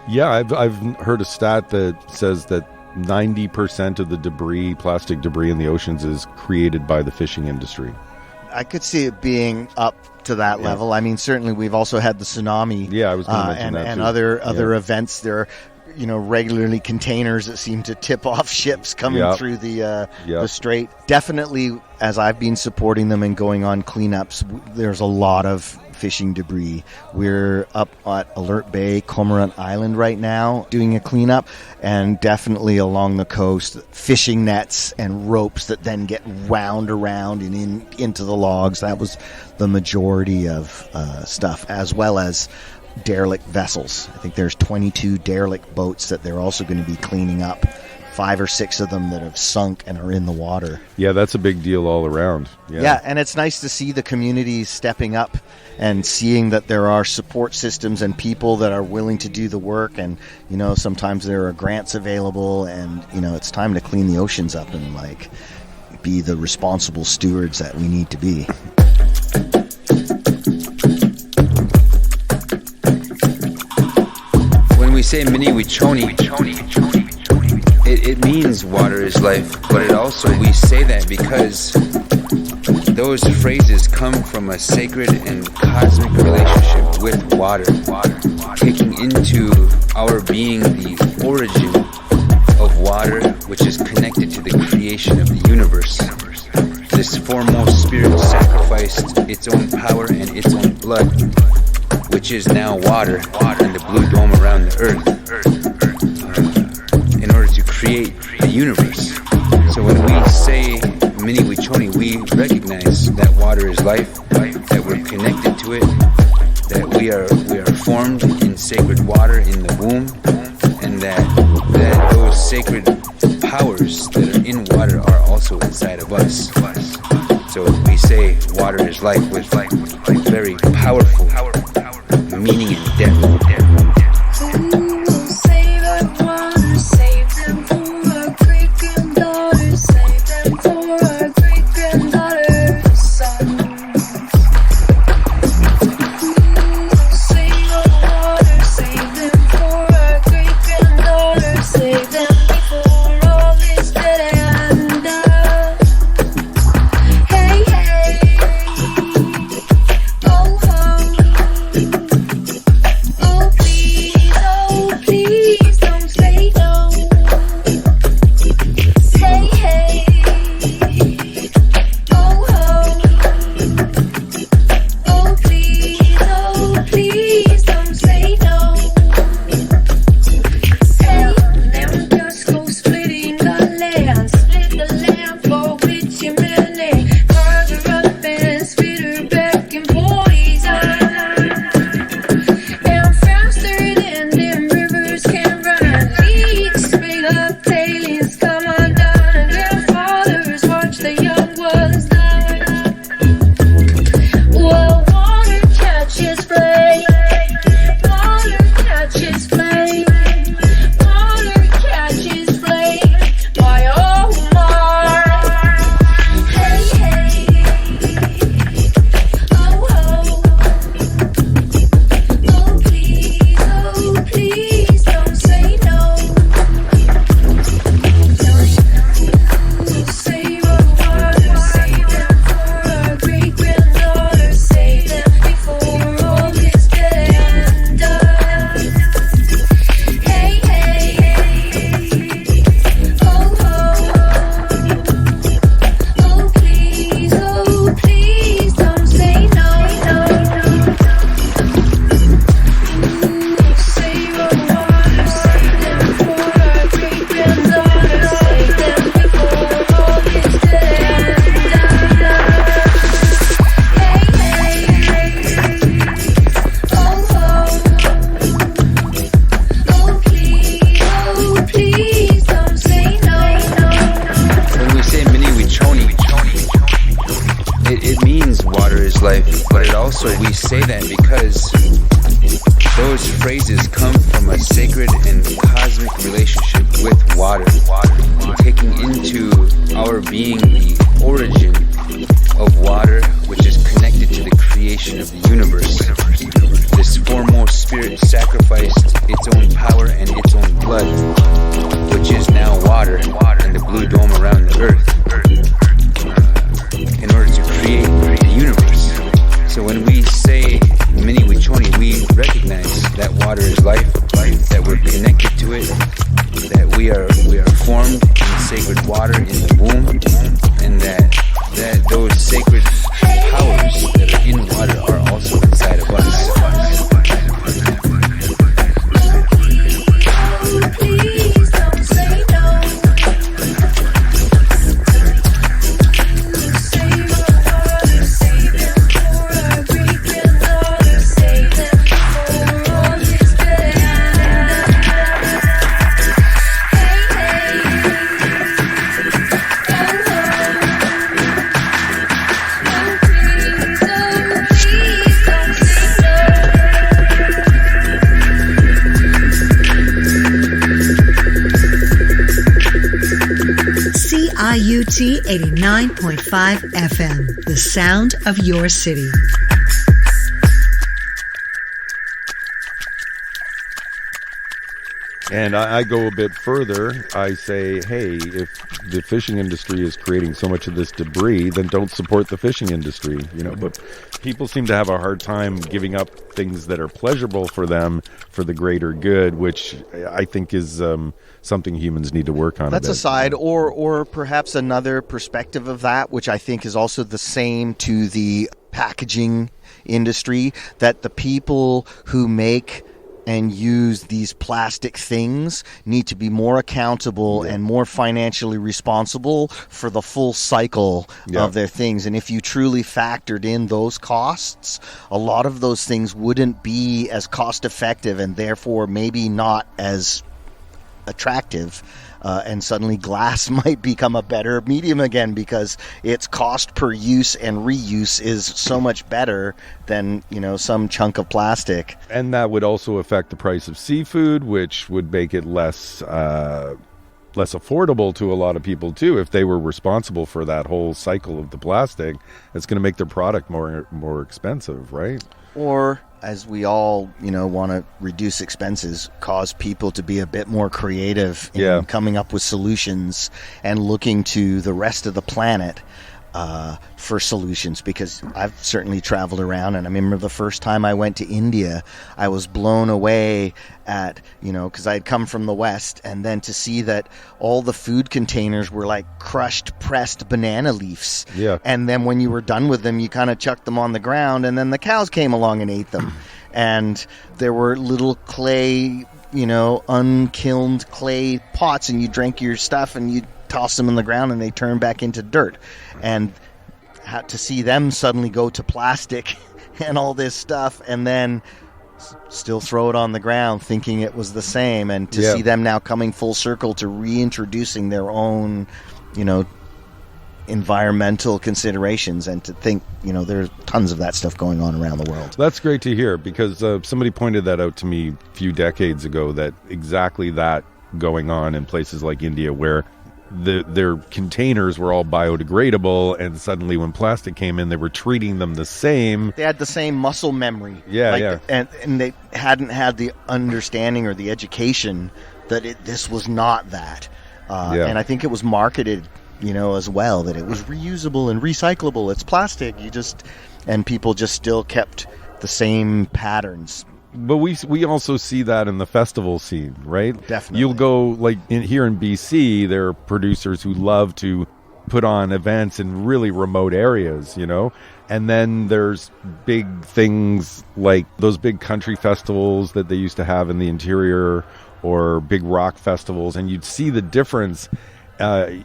D: Yeah, I've heard a stat that says that 90% of the debris, plastic debris in the oceans is created by the fishing industry.
A: I could see it being up to that level. I mean, certainly we've also had the tsunami.
D: Yeah, I was going to mention that
A: and
D: too.
A: other events. There are, regularly containers that seem to tip off ships coming through the strait. Definitely, as I've been supporting them and going on cleanups, there's a lot of fishing debris. We're up at Alert Bay, Cormorant Island right now doing a cleanup, and definitely along the coast, fishing nets and ropes that then get wound around and into the logs. That was the majority of stuff, as well as derelict vessels. I think there's 22 derelict boats that they're also going to be cleaning up. 5 or 6 of them that have sunk and are in the water.
D: Yeah, that's a big deal all around.
A: Yeah, and it's nice to see the communities stepping up and seeing that there are support systems and people that are willing to do the work. And, sometimes there are grants available, and, it's time to clean the oceans up and, be the responsible stewards that we need to be.
P: When we say mini wichoni, It means water is life, but it also, we say that because those phrases come from a sacred and cosmic relationship with water, taking into our being the origin of water, which is connected to the creation of the universe. This foremost spirit sacrificed its own power and its own blood, which is now water, and the blue dome around the earth, in order to create the universe. So when we say Mini Wichoni, we recognize that water is life, that we're connected to it, that we are formed in sacred water in the womb, and that those sacred powers that are in water are also inside of us. So we say water is life with very powerful meaning and depth.
Q: Save our water, save them for our great-granddaughters, save them for our great-granddaughters' sons. Save our water, save them for our great-granddaughters, save them before all is dead and done. Hey, hey, oh, oh. Oh please don't say no. Hey, hey, oh, oh. Oh please don't say no. Hey, them just go splitting the land, split the land for bitumen, carve her up and spit her back in poison. And faster than them rivers can run, leaks big up tailings come undone. Their fathers watch the young ones die. Well, water catches flame, water catches flame, water catches flame. My oh my, hey hey, oh oh. Oh please don't say no. Save our water, save them for our great-granddaughters, save them before all is dead and done. Hey, hey, oh, oh. Oh please don't say no. Save our water, save them for our great-granddaughters, save them before all is dead and done. Hey, hey, oh, oh. Oh please don't say no.
P: When we say Mini Wichoni, it means water is life, but it also, we say that because those phrases come from a sacred and cosmic relationship with water, taking into our being the origin of water, which is connected to the creation of the universe. This foremost spirit sacrificed its own power and its own blood, which is now water, and the blue dome around the earth, in order to create the universe. So when we say Mini Wichoni, we recognize that water is life, that we're connected to it, that we are formed in sacred water in the womb, and that those sacred powers that are in water are also inside of us.
Q: Please don't say no. Save our water, save them for our great-granddaughters, save them before all is dead and
J: IUT 89.5 FM, the sound of your city.
D: And I go a bit further. I say, hey, if the fishing industry is creating so much of this debris, then don't support the fishing industry, you know. But people seem to have a hard time giving up things that are pleasurable for them for the greater good, which I think is something humans need to work on.
A: That's
D: a
A: a side, or perhaps another perspective of that, which I think is also the same to the packaging industry, that the people who make and use these plastic things need to be more accountable and more financially responsible for the full cycle of their things. And if you truly factored in those costs, a lot of those things wouldn't be as cost effective and therefore maybe not as attractive. And suddenly glass might become a better medium again because its cost per use and reuse is so much better than, you know, some chunk of plastic.
D: And that would also affect the price of seafood, which would make it less affordable to a lot of people too. If they were responsible for that whole cycle of the plastic, it's going to make their product more expensive, right?
A: Or, as we all, you know, want to reduce expenses, cause people to be a bit more creative in coming up with solutions and looking to the rest of the planet for solutions. Because I've certainly traveled around, and I remember the first time I went to India, I was blown away at, you know, because I had come from the West, and then to see that all the food containers were like crushed, pressed banana leaves.
D: Yeah.
A: And then when you were done with them, you kind of chucked them on the ground, and then the cows came along and ate them. And there were little clay, you know, unkilned clay pots, and you drank your stuff and you toss them in the ground and they turn back into dirt. And to see them suddenly go to plastic and all this stuff and then still throw it on the ground thinking it was the same, and to see them now coming full circle to reintroducing their own, you know, environmental considerations, and to think, you know, there's tons of that stuff going on around the world.
D: That's great to hear, because somebody pointed that out to me a few decades ago, that exactly that going on in places like India, where their containers were all biodegradable, and suddenly when plastic came in, they were treating them the same.
A: They had the same muscle memory.
D: Yeah.
A: And they hadn't had the understanding or the education that this was not that. And I think it was marketed, you know, as well, that it was reusable and recyclable. It's plastic. And people just still kept the same patterns.
D: But we also see that in the festival scene, right?
A: Definitely.
D: You'll go, like, here in BC, there are producers who love to put on events in really remote areas, you know? And then there's big things like those big country festivals that they used to have in the interior, or big rock festivals, and you'd see the difference.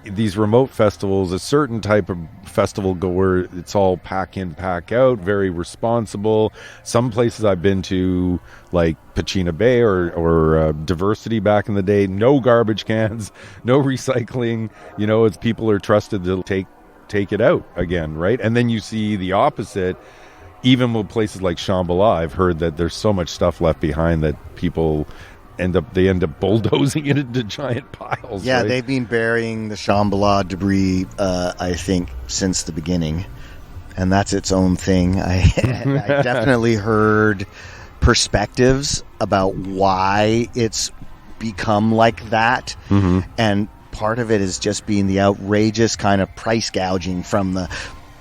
D: These remote festivals, a certain type of festival where it's all pack in, pack out, very responsible. Some places I've been to, like Pachina Bay or Diversity back in the day, no garbage cans, no recycling. You know, it's people are trusted to take it out again, right? And then you see the opposite. Even with places like Shambhala, I've heard that there's so much stuff left behind that people end up bulldozing it into giant piles.
A: Yeah,
D: right?
A: They've been burying the Shambhala debris, I think, since the beginning, and that's its own thing. I definitely heard perspectives about why it's become like that, and part of it is just being the outrageous kind of price gouging from the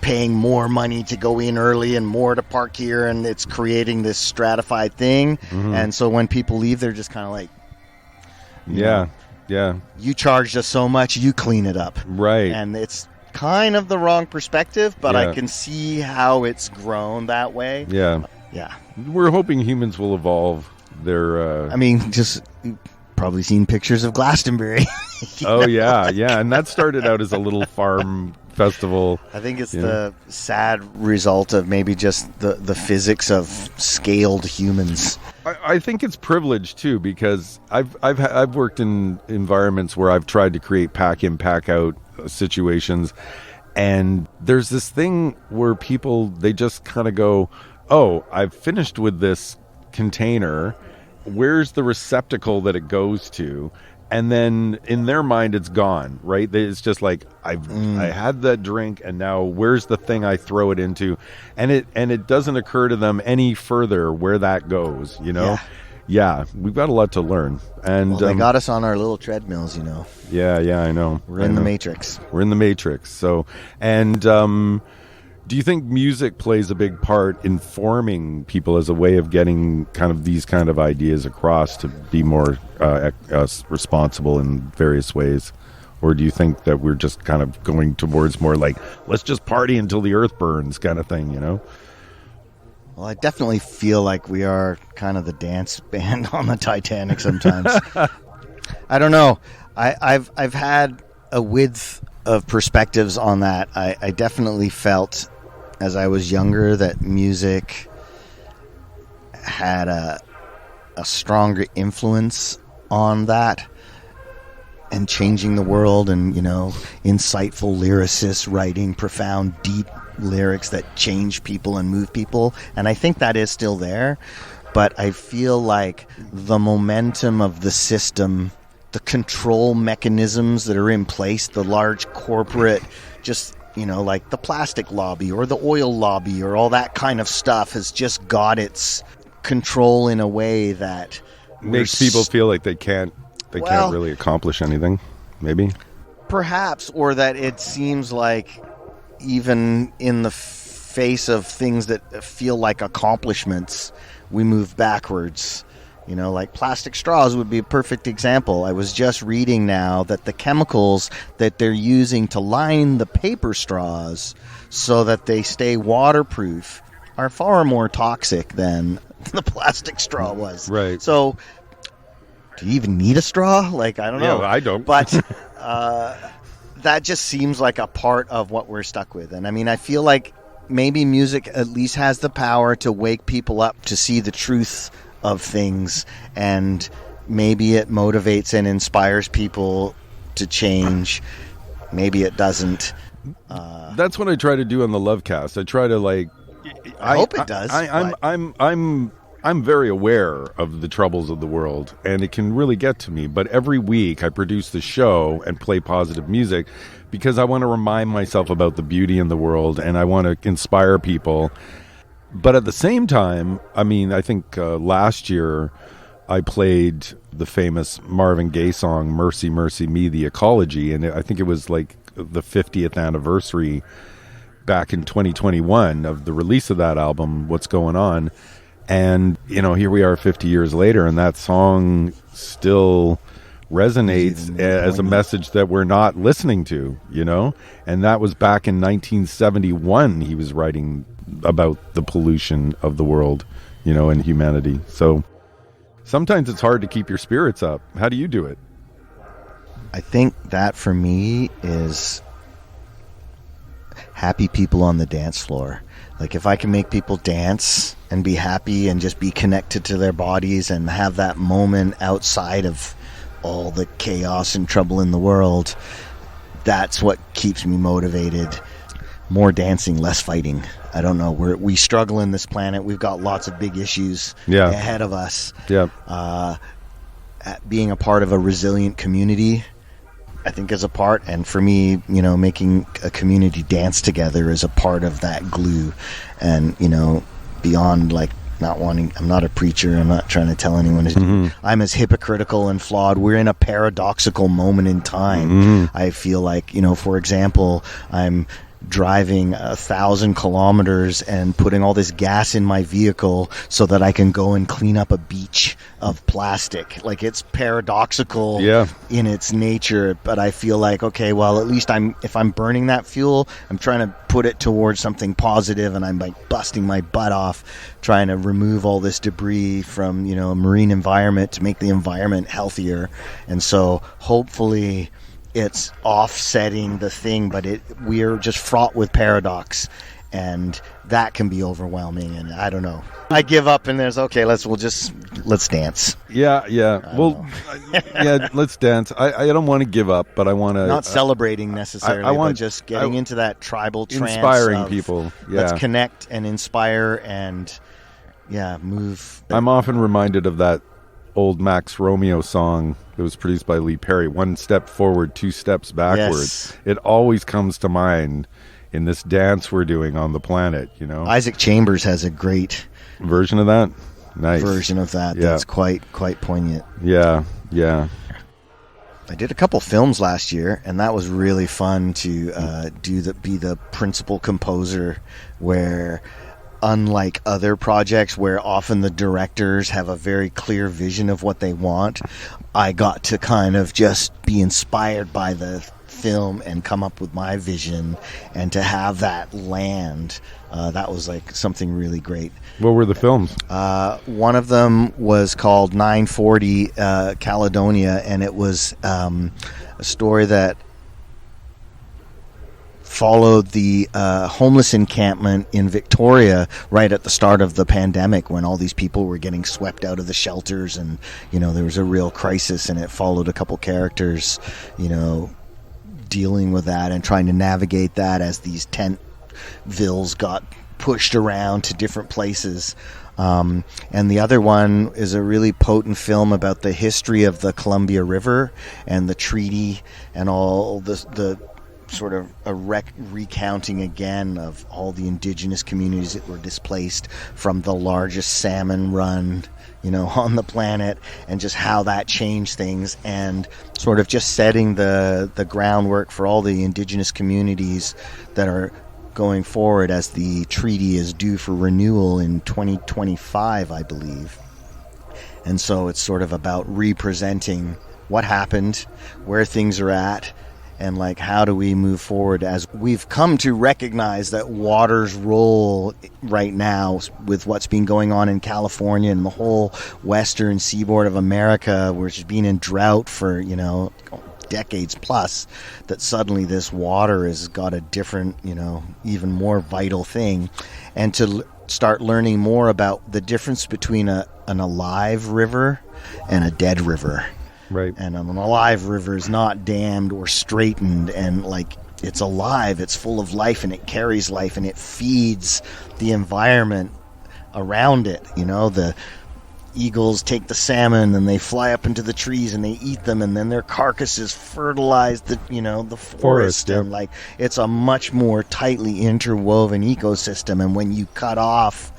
A: paying more money to go in early and more to park here, and it's creating this stratified thing. And so when people leave, they're just kind of like,
D: yeah,
A: you charged us so much, you clean it up,
D: right?
A: And it's kind of the wrong perspective, but I can see how it's grown that way.
D: Yeah. We're hoping humans will evolve their
A: I mean, just probably seen pictures of Glastonbury.
D: Oh yeah, and that started out as a little farm festival.
A: I think it's the sad result of maybe just the physics of scaled humans.
D: I think it's privilege too, because I've worked in environments where I've tried to create pack in, pack out situations, and there's this thing where people, they just kind of go, oh, I've finished with this container, where's the receptacle that it goes to? And then in their mind, it's gone, right? It's just like, I had that drink, and now where's the thing I throw it into? And it doesn't occur to them any further where that goes, you know? yeah, we've got a lot to learn. And
A: Well, they got us on our little treadmills, you know.
D: Yeah, I know.
A: We're in the Matrix.
D: We're in the Matrix. So, and do you think music plays a big part in forming people as a way of getting kind of these kind of ideas across to be more responsible in various ways? Or do you think that we're just kind of going towards more like, let's just party until the earth burns kind of thing, you know?
A: Well, I definitely feel like we are kind of the dance band on the Titanic sometimes. I don't know. I've had a width of perspectives on that. I definitely felt as I was younger that music had a stronger influence on that and changing the world, and, you know, insightful lyricists writing profound, deep lyrics that change people and move people. And I think that is still there, but I feel like the momentum of the system, the control mechanisms that are in place, the large corporate, just, you know, like the plastic lobby or the oil lobby or all that kind of stuff has just got its control in a way that
D: makes people feel like they can't really accomplish anything, maybe.
A: Perhaps, or that it seems like even in the face of things that feel like accomplishments, we move backwards. You know, like plastic straws would be a perfect example. I was just reading now that the chemicals that they're using to line the paper straws so that they stay waterproof are far more toxic than the plastic straw was.
D: Right.
A: So, do you even need a straw? Like, I don't know.
D: Yeah, I don't.
A: But that just seems like a part of what we're stuck with. And I mean, I feel like maybe music at least has the power to wake people up to see the truth of things, and maybe it motivates and inspires people to change. Maybe it doesn't.
D: That's what I try to do on the Lovecast. I try to, like,
A: I hope it does.
D: I'm very aware of the troubles of the world, and it can really get to me. But every week I produce the show and play positive music because I want to remind myself about the beauty in the world, and I want to inspire people. But at the same time, I mean, I think last year I played the famous Marvin Gaye song, Mercy, Mercy Me, the Ecology, and I think it was like the 50th anniversary back in 2021 of the release of that album, What's Going On. And, you know, here we are 50 years later, and that song still resonates as a message that we're not listening to, you know? And that was back in 1971 he was writing about the pollution of the world, you know, and humanity. So sometimes it's hard to keep your spirits up. How do you do it?
A: I think that for me is happy people on the dance floor. Like, if I can make people dance and be happy and just be connected to their bodies and have that moment outside of all the chaos and trouble in the world, that's what keeps me motivated. More dancing, less fighting. I don't know. We struggle in this planet. We've got lots of big issues ahead of us.
D: Yeah.
A: Being a part of a resilient community, I think, is a part. And for me, you know, making a community dance together is a part of that glue. And, you know, beyond, like, I'm not a preacher. I'm not trying to tell anyone. I'm as hypocritical and flawed. We're in a paradoxical moment in time. I feel like, you know, for example, I'm driving 1,000 kilometers and putting all this gas in my vehicle so that I can go and clean up a beach of plastic. Like, it's paradoxical in its nature, but I feel like, okay, well, at least if I'm burning that fuel, I'm trying to put it towards something positive, and I'm like busting my butt off trying to remove all this debris from, you know, a marine environment to make the environment healthier. And so hopefully it's offsetting the thing, but we're just fraught with paradox, and that can be overwhelming. And I don't know. I give up, and let's dance.
D: Yeah. Yeah, let's dance. I don't want to give up, but I want to
A: not celebrating necessarily. But just getting into that tribal trance,
D: inspiring people. Yeah,
A: let's connect and inspire and move.
D: I'm often reminded of that old Max Romeo song that was produced by Lee Perry, 1 step forward, 2 steps backwards. It always comes to mind in this dance we're doing on the planet, you know.
A: Isaac Chambers has a great
D: version of that.
A: version of that.
D: Yeah.
A: That's quite poignant.
D: Yeah.
A: I did a couple films last year, and that was really fun to be the principal composer, where unlike other projects where often the directors have a very clear vision of what they want, I got to kind of just be inspired by the film and come up with my vision, and to have that land, that was like something really great.
D: What were the films?
A: One of them was called 940 Caledonia, and it was a story that followed the homeless encampment in Victoria right at the start of the pandemic, when all these people were getting swept out of the shelters, and there was a real crisis, and it followed a couple characters dealing with that and trying to navigate that as these tent villes got pushed around to different places. And the other one is a really potent film about the history of the Columbia River and the treaty and all the sort of a recounting again of all the indigenous communities that were displaced from the largest salmon run on the planet, and just how that changed things, and sort of just setting the groundwork for all the indigenous communities that are going forward, as the treaty is due for renewal in 2025, I believe. And so it's sort of about representing what happened, where things are at, and like how do we move forward, as we've come to recognize that water's role right now with what's been going on in California and the whole western seaboard of America, which has been in drought for decades plus, that suddenly this water has got a different, even more vital thing. And to start learning more about the difference between an alive river and a dead river.
D: Right.
A: And an alive river is not dammed or straightened, and like it's alive, it's full of life, and it carries life, and it feeds the environment around it. The eagles take the salmon and they fly up into the trees and they eat them, and then their carcasses fertilize the forest.
D: Yeah.
A: And like it's a much more tightly interwoven ecosystem. And when you cut off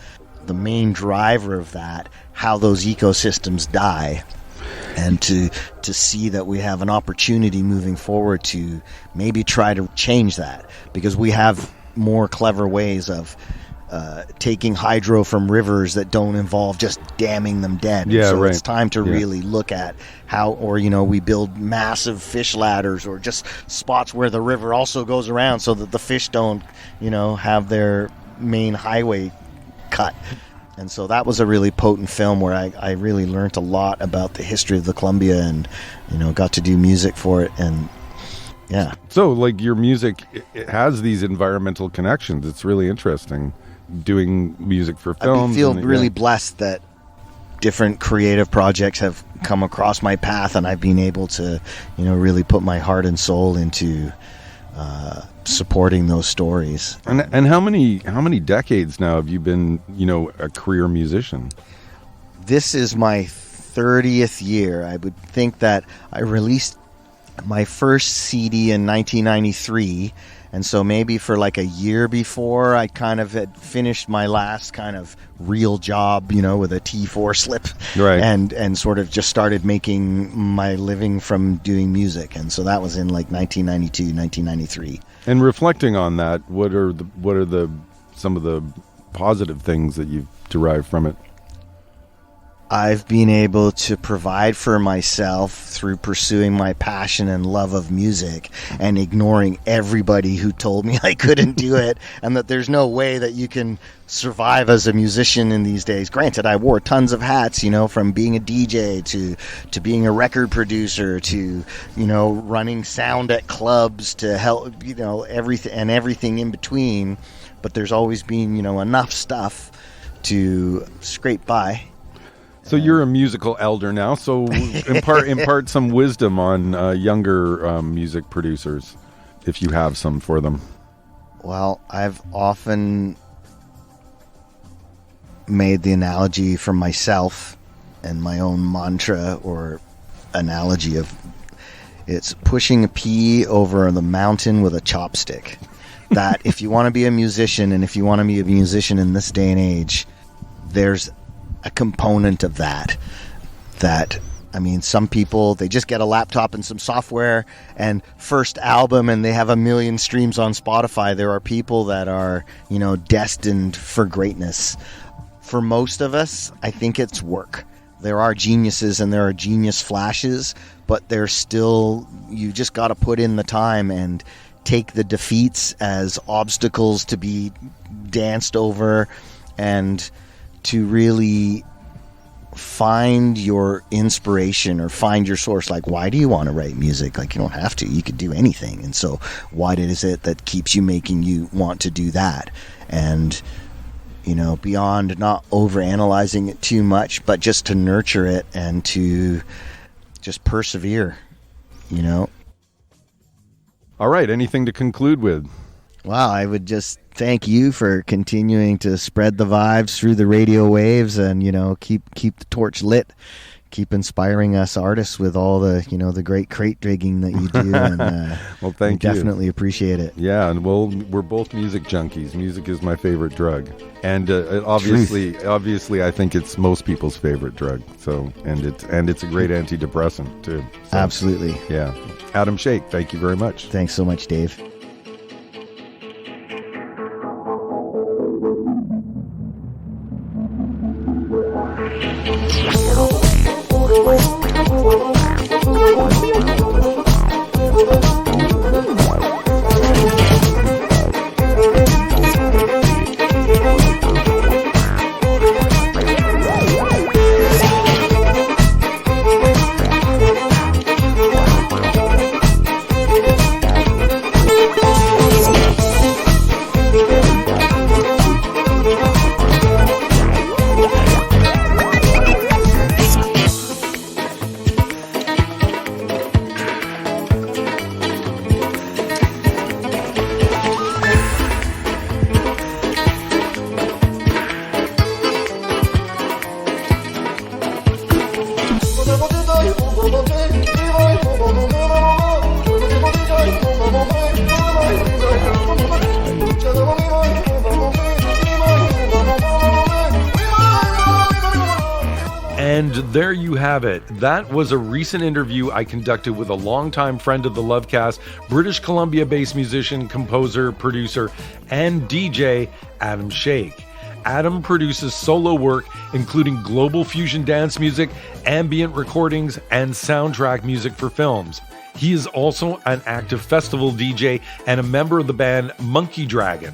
A: the main driver of that, how those ecosystems die. And to see that we have an opportunity moving forward to maybe try to change that, because we have more clever ways of taking hydro from rivers that don't involve just damming them dead.
D: Yeah,
A: so
D: right.
A: It's time to really look at how, or we build massive fish ladders, or just spots where the river also goes around, so that the fish don't have their main highway cut. And so that was a really potent film where I really learned a lot about the history of the Columbia, and got to do music for it. And yeah,
D: so like your music, it has these environmental connections. It's really interesting doing music for films.
A: I feel really blessed that different creative projects have come across my path, and I've been able to really put my heart and soul into supporting those stories.
D: And how many decades now have you been a career musician?
A: This is my 30th year. I would think that I released my first CD in 1993, and so maybe for like a year before, I kind of had finished my last kind of real job, with a T4 slip,
D: right?
A: And sort of just started making my living from doing music, and so that was in like 1992, 1993.
D: And reflecting on that, what are some of the positive things that you've derived from it?
A: I've been able to provide for myself through pursuing my passion and love of music, and ignoring everybody who told me I couldn't do it, and that there's no way that you can survive as a musician in these days. Granted, I wore tons of hats, from being a DJ to being a record producer to, running sound at clubs to help, everything in between. But there's always been, enough stuff to scrape by.
D: So you're a musical elder now, so impart some wisdom on younger music producers, if you have some for them.
A: Well, I've often made the analogy for myself, and my own mantra or analogy of it's pushing a pea over the mountain with a chopstick. That if you want to be a musician, and if you want to be a musician in this day and age, there's a component of that. I mean, some people, they just get a laptop and some software and first album and they have 1 million streams on Spotify. There are people that are, destined for greatness. For most of us, I think it's work. There are geniuses and there are genius flashes, but there's still, you just got to put in the time and take the defeats as obstacles to be danced over and to really find your inspiration or find your source. Like, why do you want to write music? Like, you don't have to. You could do anything. And so what is it that keeps you making you want to do that? And beyond not overanalyzing it too much, but just to nurture it and to just persevere,
D: All right, anything to conclude with?
A: Wow, I would just thank you for continuing to spread the vibes through the radio waves and, keep the torch lit. Keep inspiring us artists with all the, the great crate digging that you do. And,
D: well, thank you.
A: Definitely appreciate it.
D: Yeah, and we're both music junkies. Music is my favorite drug, and obviously, I think it's most people's favorite drug. So, and it's a great antidepressant too. So,
A: absolutely.
D: Yeah, Adham Shaikh, thank you very much.
A: Thanks so much, Dave.
D: And there you have it. That was a recent interview I conducted with a longtime friend of the Lovecast, British Columbia-based musician, composer, producer, and DJ Adham Shaikh. Adham produces solo work, including global fusion dance music, ambient recordings, and soundtrack music for films. He is also an active festival DJ and a member of the band Monkey Dragon.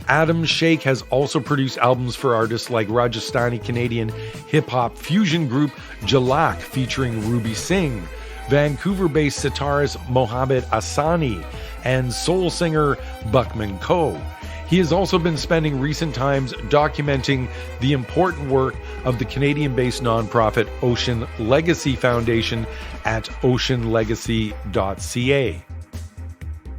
D: Adham Shaikh has also produced albums for artists like Rajasthani Canadian hip-hop fusion group Jalak featuring Ruby Singh, Vancouver-based sitarist Mohammed Asani, and soul singer Buckman Coe. He has also been spending recent times documenting the important work of the Canadian-based nonprofit Ocean Legacy Foundation at oceanlegacy.ca.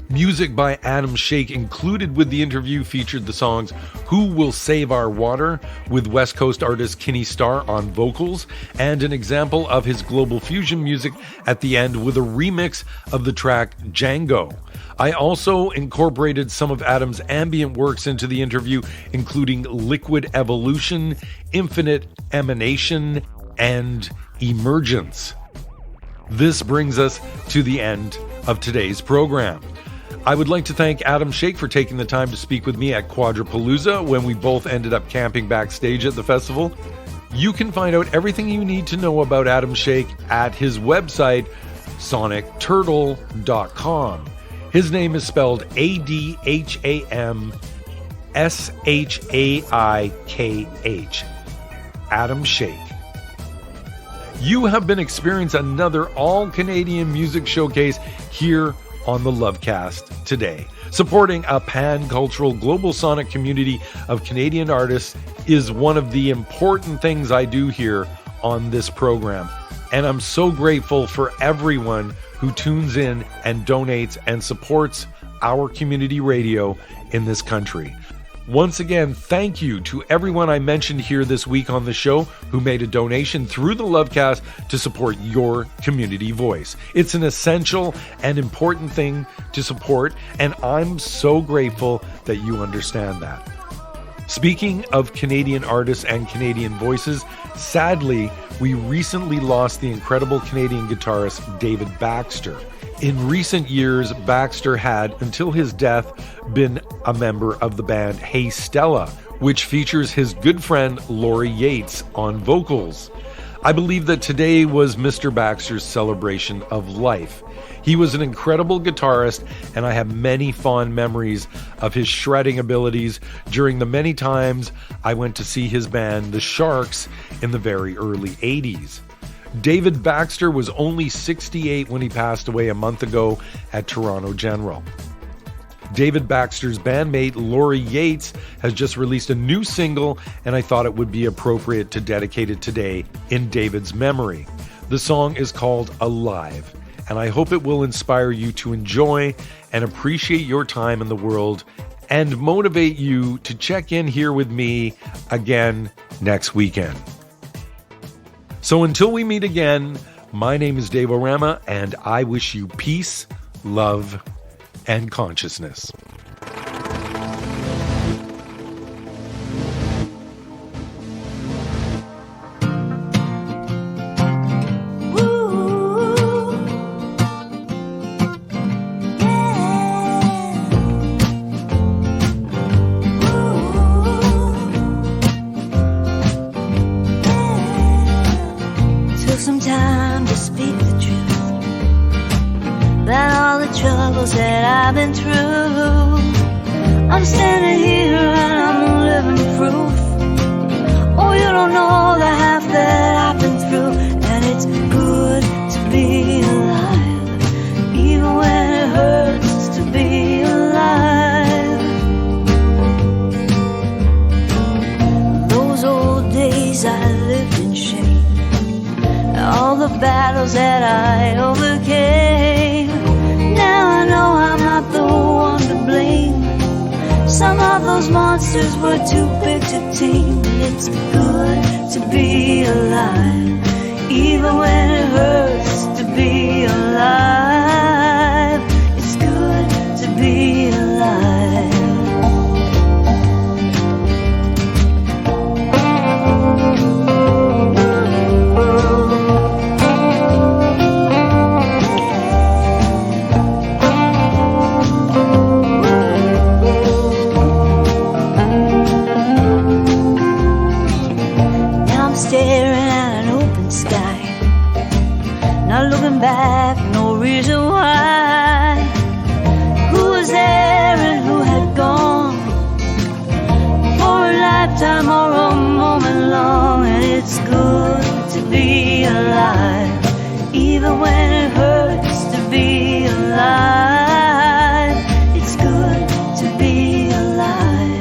D: Music by Adham Shaikh included with the interview featured the songs Who Will Save Our Water with West Coast artist Kinney Starr on vocals, and an example of his global fusion music at the end with a remix of the track Django. I also incorporated some of Adham's ambient works into the interview, including Liquid Evolution, Infinite Emanation, and Emergence. This brings us to the end of today's program. I would like to thank Adham Shaikh for taking the time to speak with me at Quadrapalooza when we both ended up camping backstage at the festival. You can find out everything you need to know about Adham Shaikh at his website, sonicturtle.com. His name is spelled AdhamShaikh. Adham Shaikh. You have been experiencing another all-Canadian music showcase here on the Lovecast today. Supporting a pan-cultural globalsonic community of Canadian artists is one of the important things I do here on this program. And I'm so grateful for everyone who tunes in and donates and supports our community radio in this country. Once again, thank you to everyone I mentioned here this week on the show who made a donation through the Lovecast to support your community voice. It's an essential and important thing to support, and I'm so grateful that you understand that. Speaking of Canadian artists and Canadian voices, sadly, we recently lost the incredible Canadian guitarist David Baxter. In recent years, Baxter had, until his death, been a member of the band Hey Stella, which features his good friend Laurie Yates on vocals. I believe that today was Mr. Baxter's celebration of life. He was an incredible guitarist, and I have many fond memories of his shredding abilities during the many times I went to see his band, The Sharks, in the very early 80s. David Baxter was only 68 when he passed away a month ago at Toronto General. David Baxter's bandmate Laurie Yates has just released a new single, and I thought it would be appropriate to dedicate it today in David's memory. The song is called Alive, and I hope it will inspire you to enjoy and appreciate your time in the world and motivate you to check in here with me again next weekend. So until we meet again, my name is Dave O Rama, and I wish you peace, love, and consciousness.
Q: Some time to speak the truth about all the troubles that I've been through. I'm standing here and I'm living proof. Oh, you don't know the half that I've been through. And it's good to be alive, even when it hurts to be alive. Those old days I lived in shame, all the battles that I overcame. Now I know I'm not the one to blame. Some of those monsters were too big to tame. It's good to be alive, even when it hurts to be alive. It's good to be alive. Staring at an open sky, not looking back, no reason why. Who was there and who had gone, for a lifetime or a moment long. And it's good to be alive, even when it hurts to be alive. It's good to be alive.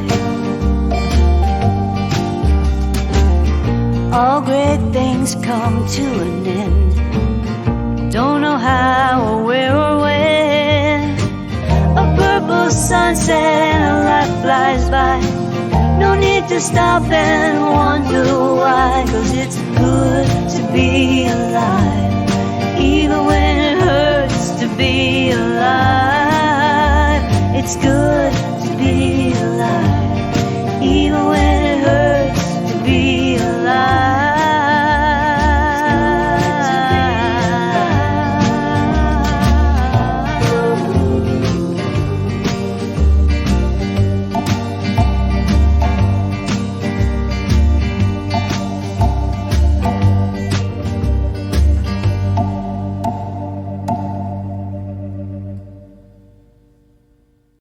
Q: All great things come to an end. Don't know how or where or when. A purple sunset and a life flies by. No need to stop and wonder why. 'Cause it's good to be alive, even when it hurts to be alive. It's good